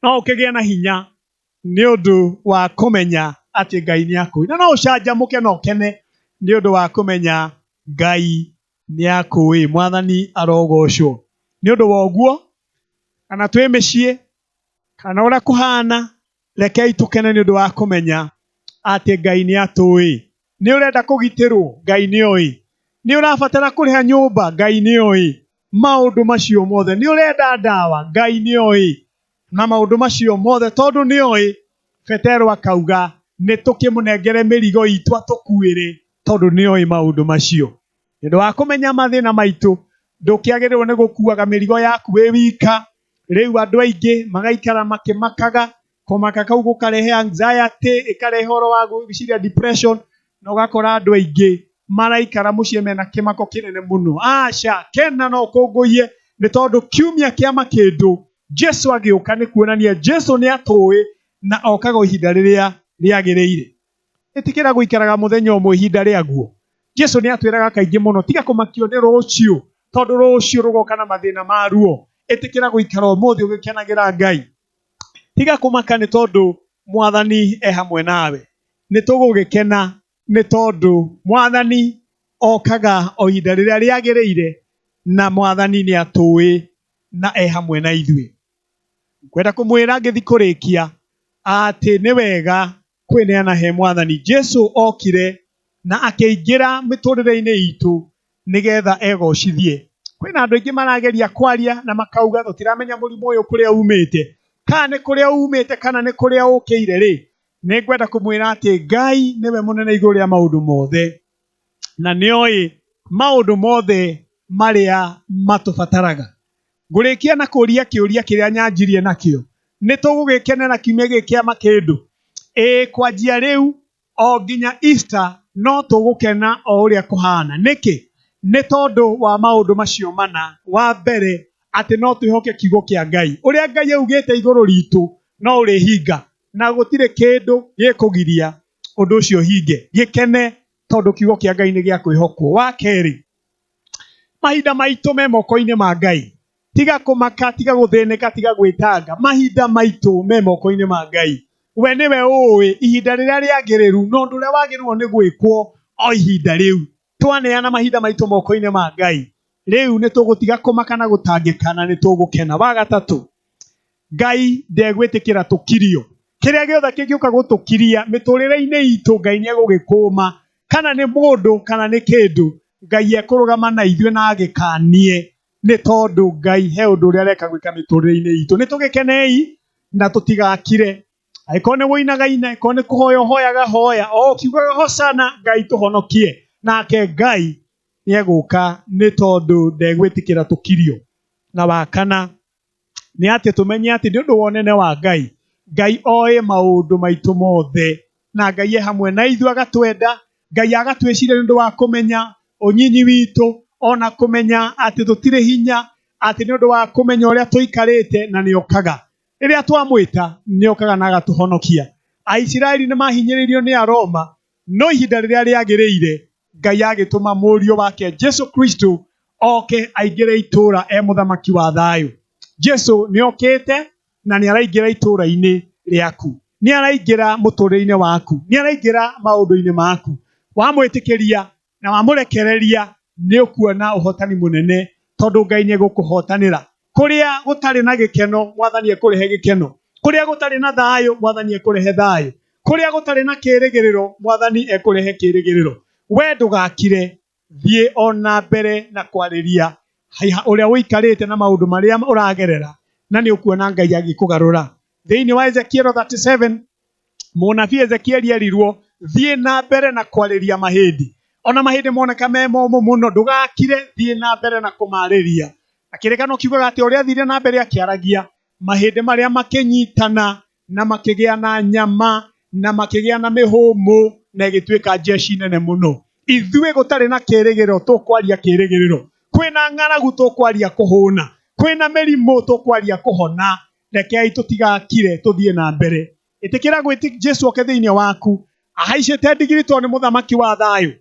No ũkĩgĩa na hinya nĩ ũndũ wa kũmenya atĩ Ngai nĩ akũĩ. Na no ũcanjamũke na ũkene nĩ ũndũ wa kũmenya Ngai nĩ akũĩ. Mwathani arogocwo. Nĩ ũndũ wa ũguo kana twĩ mĩciĩ kana ũrĩa kũhana, rekei tũkene nĩ ũndũ wa kũmenya atĩ Ngai nĩ atũĩ. Nĩ ũrenda kũgitĩrwo, Ngai nĩ oĩ. Nĩ ũrabatara kũrĩha nyũmba, Ngai nĩ oĩ. Maũndũ macio mothe. Nĩ ũrenda ndawa, Ngai nĩ oĩ. Na maũndũ macio mothe tondũ nĩ oĩ, Petero akauga nĩ tũkĩmũnengere mĩrigo itũ atũkuĩre tondũ nĩ oĩ maũndũ macio. Nĩ ũndũ wa kũmenya mathĩna maitũ, ndũkĩagĩrĩrwo nĩ gũkuaga mĩrigo yaku wĩ wika. Rĩu andũ aingĩ magaikara makĩmakaga, kũmaka kau gũkarehe anxiety, ĩkarehe ũhoro wa gwĩciria depression, na ũgakora andũ aingĩ maraikara mũciĩ mena kĩmako kĩnene mũno. Aca, kena no kũngũiye nĩ tondũ kiumia kĩama kĩndũ Jesu agĩũka nĩ kuonania Jesu nĩ atũĩ na okaga ihinda rĩrĩa rĩagĩrĩire. Ĩtĩkĩra gũikaraga mũthenya ũmwe ihinda rĩaguo. Jesu nĩ atwĩraga kaingĩ mũno tiga kũmakio nĩ rũciũ tondũ rũciũ rũgoka na mathĩna maruo. Ĩtĩkĩra gũikara ũmũthĩ ũgĩkenagĩra Ngai. Tiga kũmaka nĩ tondũ Mwathani e hamwe nawe. Nĩ tũgũgĩkena nĩ tondũ Mwathani okaga o ihinda rĩrĩa rĩagĩrĩire na Mwathani nĩ atũĩ na e hamwe na ithuĩ. Kwenda kũmwĩra ngĩthi kũrĩkia atĩ nĩ wega kwĩneana he Mwathani. Jesu okire na akĩingĩra mĩtũrĩre-inĩ itũ nĩgetha egocithie. Kwĩna andũ aingĩ marageria kwaria na makauga tũtiramenya mũrimũ ũyũ kũrĩa umĩte. Kana nĩ kũrĩa umĩte kana nĩ kũrĩa ũkĩire rĩ. Nĩ ngwenda kũmwĩra atĩ Ngai nĩwe mũnene igũrũ rĩa maũndũ mothe. Na nĩ oĩ maũndũ mothe marĩa matũbataraga. Ngũrĩkia na kũria kĩũria kĩrĩa nyanjirie nakĩo. Nĩ tũgũgĩkenera kiumia gĩkĩ kĩama kĩndũ. Kwanjia rĩu o nginya Easter no tũgũkena o ũrĩa kũhana. Nĩkĩ? Nĩ tondũ wa maũndũ macio mana. Wa mbere atĩ no twĩhoke kiugo kĩa Ngai. Ũrĩa Ngai augĩte igũrũ ritũ no ũrĩhinga. Na gũtirĩ kĩndũ gĩkũgiria ũndũ ũcio hinge. Gĩkene tondũ kiugo kĩa Ngai nĩ gĩa kwĩhokwo. Wa kerĩ, mahinda maitũ me moko-inĩ ma Ngai. Tiga kũmaka, tiga gũthĩnĩka, tiga gwĩtanga. Mahinda maitũ me moko-inĩ ma Ngai. We nĩwe ũĩ ihinda rĩrĩa rĩagĩrĩru, no ũndũ ũrĩa wagĩrĩirwo nĩ gwĩkwo o ihinda rĩu. Twaneana mahinda maitũ moko-inĩ ma Ngai. Rĩu nĩ tũgũtiga kũmaka na gũtangĩka na nĩ tũgũkena. Wa gatatũ, Ngai ndegwĩtĩkĩra tũkirio. Kĩrĩa gĩothe kĩngĩũka gũtũkiria mĩtũrĩre-inĩ itũ, Ngai nĩ egũgĩkũma. Kana nĩ mũndũ kana nĩ kĩndũ, Ngai ekũrũgama na ithuĩ na agĩkanie. Nĩ tondũ Ngai he ũndũ ũrĩa areka gwĩka mĩtũrĩre-inĩ itũ. Nĩ tũgĩkenei na tũtigakire. Angĩkorwo nĩ wũinaga ina, angĩkorwo nĩ kũhoya ũhoyaga hoya, o ũkiugaga hosana, Ngai tũhonokie. Nake Ngai nĩ egũka nĩ tondũ ndegwĩtĩkĩra tũkirio. Na wa kana nĩ atĩ tũmenye atĩ nĩ ũndũ wa ũnene wa Ngai, Ngai oĩ maũndũ maitũ mothe. Na Ngai e hamwe na ithuĩ agatwenda. Ngai agatwĩciria nĩ ũndũ wa kũmenya ũnyinyi witũ, ona kũmenya atĩ tũtirĩ hinya, atĩ nĩ ũndũ wa kũmenya ũrĩa tũikarĩte na nĩ okaga. Rĩrĩa twamwĩta nĩ okaga na agatũhonokia. Aisiraeli nĩ mahinyĩrĩirio nĩ Aroma, no ihinda rĩrĩa rĩagĩrĩire Ngai agĩtũma mũriũ wake Jesu Kristo oke aingĩre itũũra e mũthamaki wa thayũ. Jesu nĩ okĩte na nĩ araingĩra itũũra-inĩ rĩaku. Nĩ araingĩra mũtũũrĩre-inĩ waku. Nĩ araingĩra maũndũ-inĩ maku. Wamwĩtĩkĩria na wamũrekereria nĩ ũkuona ũhotani mũnene tondũ Ngai nĩ egũkũhotanĩra. Kũrĩa gũtarĩ na gĩkeno, Mwathani ekũrehe gĩkeno. Kũrĩa gũtarĩ na thayũ, Mwathani ekũrehe thayũ. Kũrĩa gũtarĩ na kĩĩrĩgĩrĩro, Mwathani ekũrehe kĩĩrĩgĩrĩro. We ndũgakire, thiĩ ona mbere na kwarĩria ũrĩa ũikarĩte na maũndũ marĩa ũragerera, na nĩ ũkuona Ngai agĩkũgarũra. Thĩinĩ wa Ezekiel 37, mũnabii Ezekiel erirwo thiĩ na mbere na kwarĩria mahĩndĩ. Ona mahĩndĩ moneka me momũ mũno, ndũgakire, thiĩ na mbere na kũmarĩria. Akĩrĩkana kiugaga atĩ ũrĩa athire na mbere akĩaragia, mahĩndĩ marĩa makĩnyitana na makĩgĩa na nyama na makĩgĩa na mĩhũmũ na ĩgĩtuĩka jeshi nene mũno. Ithuĩ gũtarĩ na kĩĩrĩgĩrĩro tũkwaria kĩĩrĩgĩrĩro. Kwĩna ng'aragu tũkwaria kũhũna. Kwĩna mĩrimũ tũkwaria kũhona. Rekei tũtigakire, tũthiĩ na mbere. Ĩtĩkĩra gwĩtĩkia Jesu oke thĩinĩ waku. Ahaicĩte ndigiri tondũ nĩ mũthamaki wa thayũ.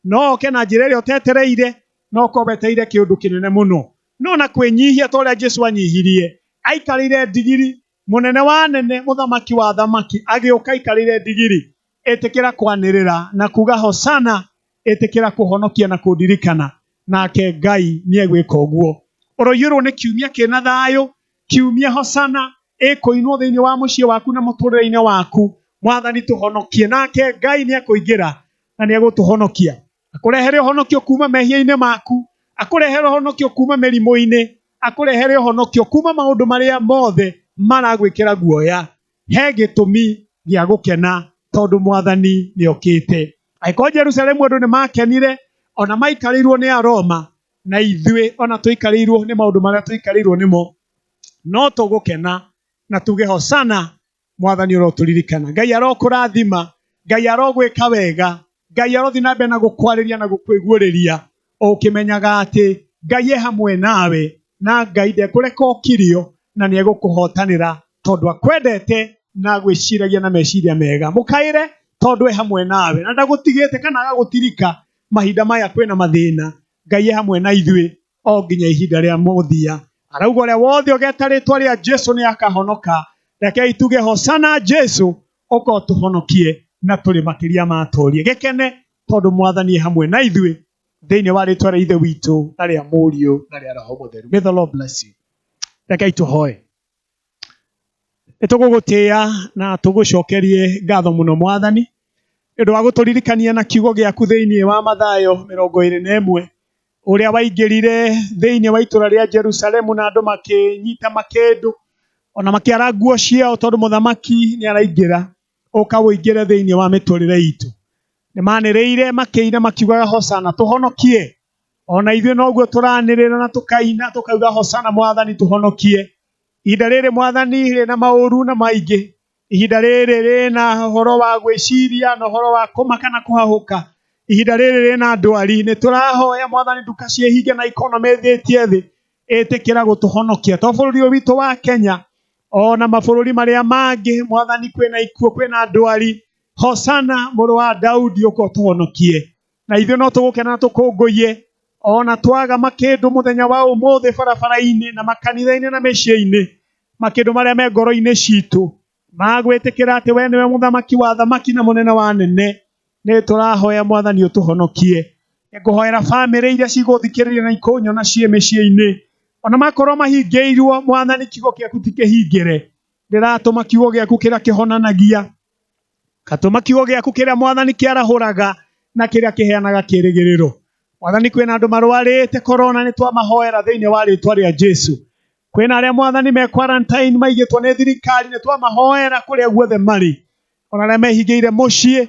No oke na njĩra ĩrĩa ũtetereire, no ko wetereire kĩũndũ kĩnene mũno. No na kwĩnyihia ta ũrĩa Jesu anyihirie. Aikarĩire ndigiri, mũnene wa nene, mũthamaki wa thamaki, agĩũka aikarĩire ndigiri. Ĩtĩkĩra kwanĩrĩra na kuga hosana, ĩtĩkĩra kũhonokia na kũndirikana. Nake Ngai nĩ egwĩka ũguo. Ũroiyũrwo nĩ kiumia kĩna thayũ, kiumia hosana ĩkũinwo thĩinĩ wa mũciĩ waku na mũtũrĩre-inĩ waku. Mwathani tũhonokie, nake Ngai nĩekũingĩra na nĩegũtũhonokia, akũrehere ũhonokio kuma mehia-inĩ maku, akũrehere ũhonokio kuma mĩrimũ-inĩ, akũrehere ũhonokio kuma maũndũ marĩa mothe maragwĩkĩra guoya. He gĩtũmi gĩa gũkena tondũ Mwathani nĩokĩte. Angĩkorwo Jerusalemu andũ nĩmakenire, ona maikarĩirwo nĩ Aroma, na ithuĩ ona tũikarĩirwo nĩ maũndũ marĩa tũikarĩirwo nĩmo, no tũgũkena na tuge hosana, Mwathani ũrotũririkana. Ngai arokũrathima, Ngai arogwĩka wega, Ngai arothi na mbere na gũkwarĩria na gũkwĩguũrĩria, ũkĩmenyaga atĩ Ngai e hamwe nawe, na Ngai ndekũreka ũkirio na nĩegũkũhotanĩra tondũ akwendete na gwĩciragia na meciria mega. Mũkaĩre tondũ e hamwe nawe na ndagũtigĩte kana agagũtirika. Mahinda maya kwĩna mathĩna, Ngai e hamwe na ithuĩ o nginya ihinda rĩa mũthia. Arauga ũrĩa wothe ũgeta rĩtwa rĩa Jesu nĩakahonoka. Rekei tuge hosana Jesu, ũkotũhonokie na tũrĩ makĩria ma tũũrie. Gĩkene tondũ Mwathani e hamwe na ithuĩ thĩinĩ wa rĩtwa rĩa Ithe witũ na rĩa Mũriũ na rĩa Roho Mũtheru. May the Lord bless you. Rekei tũhoe. Nĩtũgũgũtĩĩa na tũgũcokerie ngatho mũno Mwathani nĩ ũndũ wa gũtũririkania na kiugo gĩaku thĩinĩ wa Mathayo 21 ũrĩa waingĩrire thĩinĩ wa itũra rĩa Jerusalemu na andũ makĩnyita makĩndũ ona makĩara nguo ciao tondũ mũthamaki nĩ araingĩra. Ũka ũingĩre thĩinĩ wa mĩtũrĩre itũ. Nĩmanĩrĩire makĩina makiugaga hosana, tũhonokie. Ona ithuĩ noguo tũranĩrĩra na tũkaina tũkauga hosana, Mwathani tũhonokie. Ihinda rĩrĩ Mwathani rĩna maũru na maingĩ. Ihinda rĩrĩ rĩna ũhoro wa gwĩciria na ũhoro wa kũmaka na kũhahũka. Ihinda rĩrĩ rĩna ndwari. Nĩtũrahoya Mwathani nduka ciĩhinge na ikonomi ĩthĩtie thĩ. Ĩtĩkĩra gũtũhonokia to bũrũri ũyũ witũ wa Kenya, ona mabũrũri marĩa mangĩ. Mwathani kwĩna ikuũ, kwĩna ndwari. Hosana mũrũ wa Daudi, ũkotũhonokie. Na ithuĩ no tũgũkena na tũkũngũiye ona twaga makĩndũ mũthenya wa ũmũthĩ barabara-inĩ na makanitha-inĩ na mĩciĩ-inĩ, makĩndũ marĩa me ngoro-inĩ citũ magwĩtĩkĩra atĩ we nĩwe mũthamaki wa thamaki na mũnene wa nene. Nĩ tũrahoya Mwathani ũtũhonokie. Ngũhoera bamĩrĩ iria cigũthikĩrĩria na ikũnyona ciĩ mĩciĩ-inĩ, ona makorwo mahingĩirwo, Mwathani kiugo gĩaku ti kĩhingĩre. Ndĩratũma kiugo gĩaku kĩrĩa kĩhonanagia, katũma kiugo gĩaku kĩrĩa Mwathani kĩarahũraga na kĩrĩa kĩheanaga kĩrĩgĩrĩro. Mwathani kwĩna andũ marwarĩte corona, nĩtwamahoera thĩinĩ wa rĩtwa rĩa Jesu. Kwĩna arĩa Mwathani me quarantine maigĩtwo nĩ thirikari, nĩtwamahoera kũrĩa guothe marĩ. Ona arĩa mehingĩire mũciĩ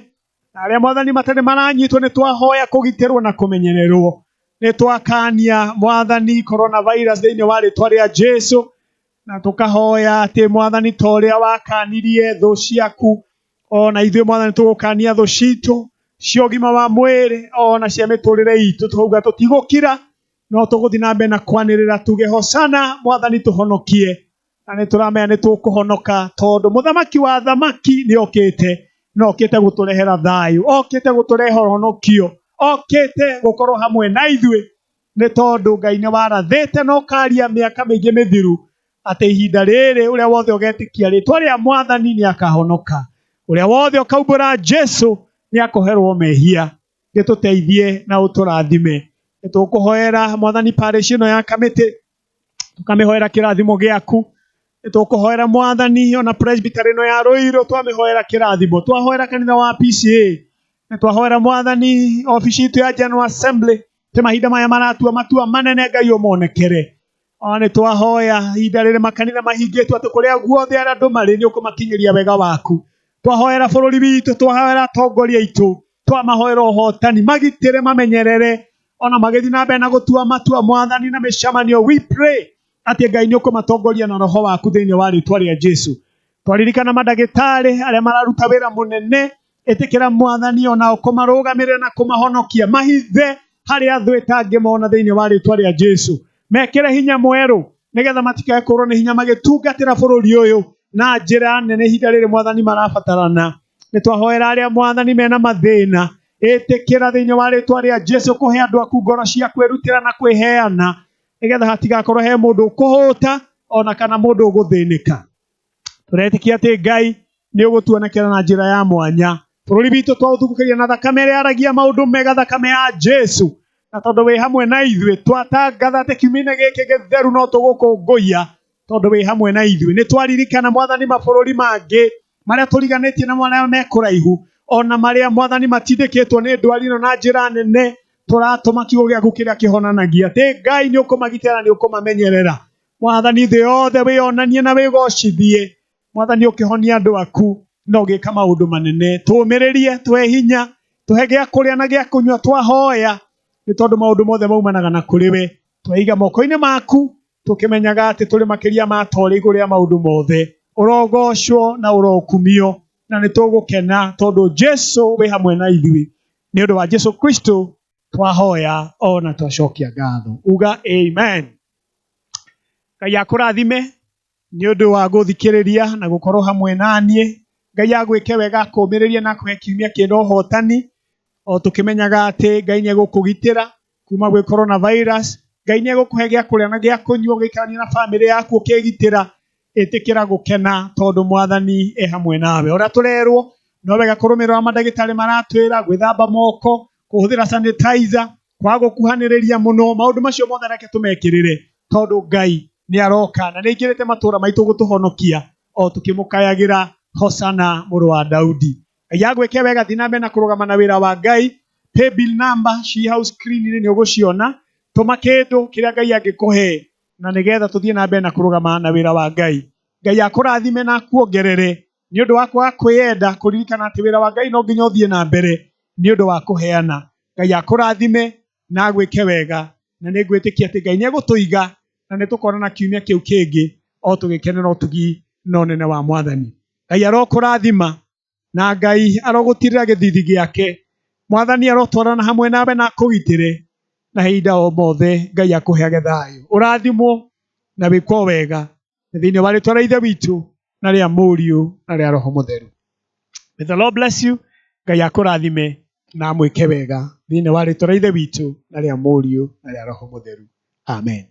na arĩa Mwathani matarĩ maranyitwo, nĩtwahoya kũgitĩrwo na kũmenyererwo. Nĩtwakania Mwathani coronavirus thĩinĩ wa rĩtwa rĩa Jesu, na tũkahoya atĩ Mwathani ta ũrĩa wakanirie thũ ciaku, ona ithuĩ Mwathani tũgũkania thũ citũ cia ũgima wa mwĩrĩ ona cia mĩtũrĩre itũ. Tũkauga tũtigũkira no tũgũthiĩ na mbere na kwanĩrĩra tuge hosana, Mwathani tũhonokie. Na nĩtũramenya nĩtũkũhonoka tondũ mũthamaki wa thamaki nĩokĩte, na okĩte gũtũrehera thayũ, okĩte gũtũrehe ũhonokio, okĩte gũkorwo hamwe na ithuĩ. Nĩ tondũ Ngai nĩwarathĩte na ũkaria mĩaka mĩingĩ mĩthiru atĩ ihinda rĩrĩ ũrĩa wothe ũgetĩkia rĩtwa rĩa Mwathani nĩakahonoka. Ũrĩa wothe ũkaumbũra Jesu nĩakoherwo mehia. Gĩtũteithie na ũtũrathime. Nĩtũkũhoera Mwathani parish ĩno ya Kamĩtĩ, tũkamĩhoera kĩrathimo gĩaku. Nĩtũkũhoera Mwathani ona presbytery ĩno ya Rũirũ, twamĩhoera kĩrathimo. Twahoera kanitha wa PCA, nĩtwahoera Mwathani obici itũ ya General Assembly, te mahinda maya maratua matua manene, Ngai ũmonekere. Ona nĩtwahoya ihinda rĩrĩ makanitha mahingĩtwo atĩ kũrĩa guothe andũ marĩ nĩũkũmakinyĩria wega waku. Twahoera bũrũri witũ, twahoera atongoria aitũ, twamahoera ũhotani, magitĩre, mamenyerere, ona magĩthiĩ na mbere na gũtua matua Mwathani na mĩcemanio. We pray atĩ Ngai nĩũkũmatongoria na roho waku thĩinĩ wa rĩtwa rĩa Jesu. Twaririkana mandagĩtarĩ arĩa mararuta wĩra mũnene, ĩtĩkĩra Mwathani ona kũmarũgamĩrĩra na kũmahonokia, mahithe harĩa thũ ĩtangĩmona thĩinĩ wa rĩtwa rĩa Jesu. Mekĩre hinya mwerũ nĩgetha matikae kũrwo nĩ hinya magĩtungatĩra bũrũri ũyũ na njĩra nene ihinda rĩrĩ Mwathani marabatarana. Nĩtwahoera arĩa Mwathani mena mathĩna, ĩtĩkĩra thĩinĩ wa rĩtwa rĩa Jesu kũhe andũ aku ngoro cia kwĩrutĩra na kwĩheana, nĩgetha hatigakorwo he mũndũ ũkũhũta ona kana mũndũ ũgũthĩnĩka. Tũretĩkia atĩ Ngai nĩũgũtuonekera na njĩra ya mwanya. Bũrũri witũ twaũthugũkĩria na thakame ĩrĩa yaragia maũndũ mega, thakame ya Jesu. Na tondũ wĩ hamwe na ithuĩ, twatangatha atĩ kiumia-inĩ gĩkĩ gĩtheru no tũgũkũngũiya tondu wi hamwe na ithuĩ. Nĩ twaririkana Mwathani mabũrũri mangĩ marĩa tũriganĩtie na marĩa me kũraihu, ona marĩa Mwathani matindĩkĩtwo nĩ ndwari ĩno na njĩra nene, tũratũma kiugo gĩaku kĩrĩa kĩhonanagia atĩ Ngai nĩ ũkũmagitĩra na nĩ ũkũmamenyerera. Mwathani thĩ yothe wĩonanie na wĩgocithie. Mwathani ũkĩhonia andũ aku na ũgĩka maũndũ manene. Tũũmĩrĩrie, tũhe hinya, tũhe gĩa kũrĩa na gĩa kũnyua, twahoya nĩ tondũ maũndũ mothe maumanaga na kũrĩ we. Twaiga moko-inĩ maku tũkĩmenyaga atĩ tũrĩ makĩria ma torĩ igũrũ rĩa maũndũ mothe. Ũrogocwo na ũrokumio na nĩ tũgũkena tondũ Jesu wĩ hamwe na ithuĩ. Nĩ ũndũ wa Jesu Kristo twahoya ona twacokia ngatho. Uga amen. Ngai akũrathime nĩ ũndũ wa gũthikĩrĩria na gũkorwo hamwe naniĩ. Ngai agwĩke wega akũmĩrĩrie na akũhe kiumia kĩna ũhotani, o tũkĩmenyaga atĩ Ngai nĩ egũkũgitĩra kuma gwĩ coronavirus. Ngai nĩ egũkũhe gĩa kũrĩa na gĩa kũnyua ũgĩikarania na bamĩrĩ yaku ũkĩgitĩra. Ĩtĩkĩra gũkena tondũ Mwathani e hamwe nawe. Ũrĩa tũrerwo no wega kũrũmĩrĩra mandagĩtarĩ maratwĩra, gwĩthamba moko, kũhũthĩra sanitizer, kwaga gũkuhanĩrĩria mũno. Maũndũ macio mothe reke tũmekĩrĩre tondũ Ngai nĩ aroka na nĩ aingĩrĩte matũũra maitũ gũtũhonokia, o tũkĩmũkayagĩra Hosana mũrũ wa Daudi. Ngai agwĩke wega, thiĩ na mbere na kũrũgama na wĩra wa Ngai. Pay bill number ciĩ hau screen-inĩ nĩ ũgũciona. Tũma kĩndũ kĩrĩa Ngai angĩkũhe na nĩgetha tũthiĩ na mbere na kũrũgama na wĩra wa Ngai. Ngai akũrathime na akuongerere nĩ ũndũ wa kwaga kwĩyenda, kũririkana atĩ wĩra wa Ngai no nginya ũthiĩ na mbere nĩ ũndũ wa kũheana. Ngai akũrathime na agwĩke wega, na nĩ ngwĩtĩkia atĩ Ngai nĩ egũtũiga na nĩ tũkonana kiumia kĩu kĩngĩ o tũgĩkenera ũtugi na ũnene wa Mwathani. Ngai arokũrathima na Ngai arogũtirĩra gĩthithi gĩake. Mwathani arotwarana hamwe nawe na akũgitĩre na hinda o mothe. Ngai akũheage thayũ. Ũrathimwo na wĩkwo wega thĩinĩ wa rĩĩtwa rĩa Ithe witũ na rĩa Mũriũ na rĩa Roho Mũtheru. May the Lord bless you. Ngai akũrathime na amwĩke wega thĩinĩ wa rĩĩtwa rĩa Ithe witũ na rĩa Mũriũ na rĩa Roho Mũtheru. Amen.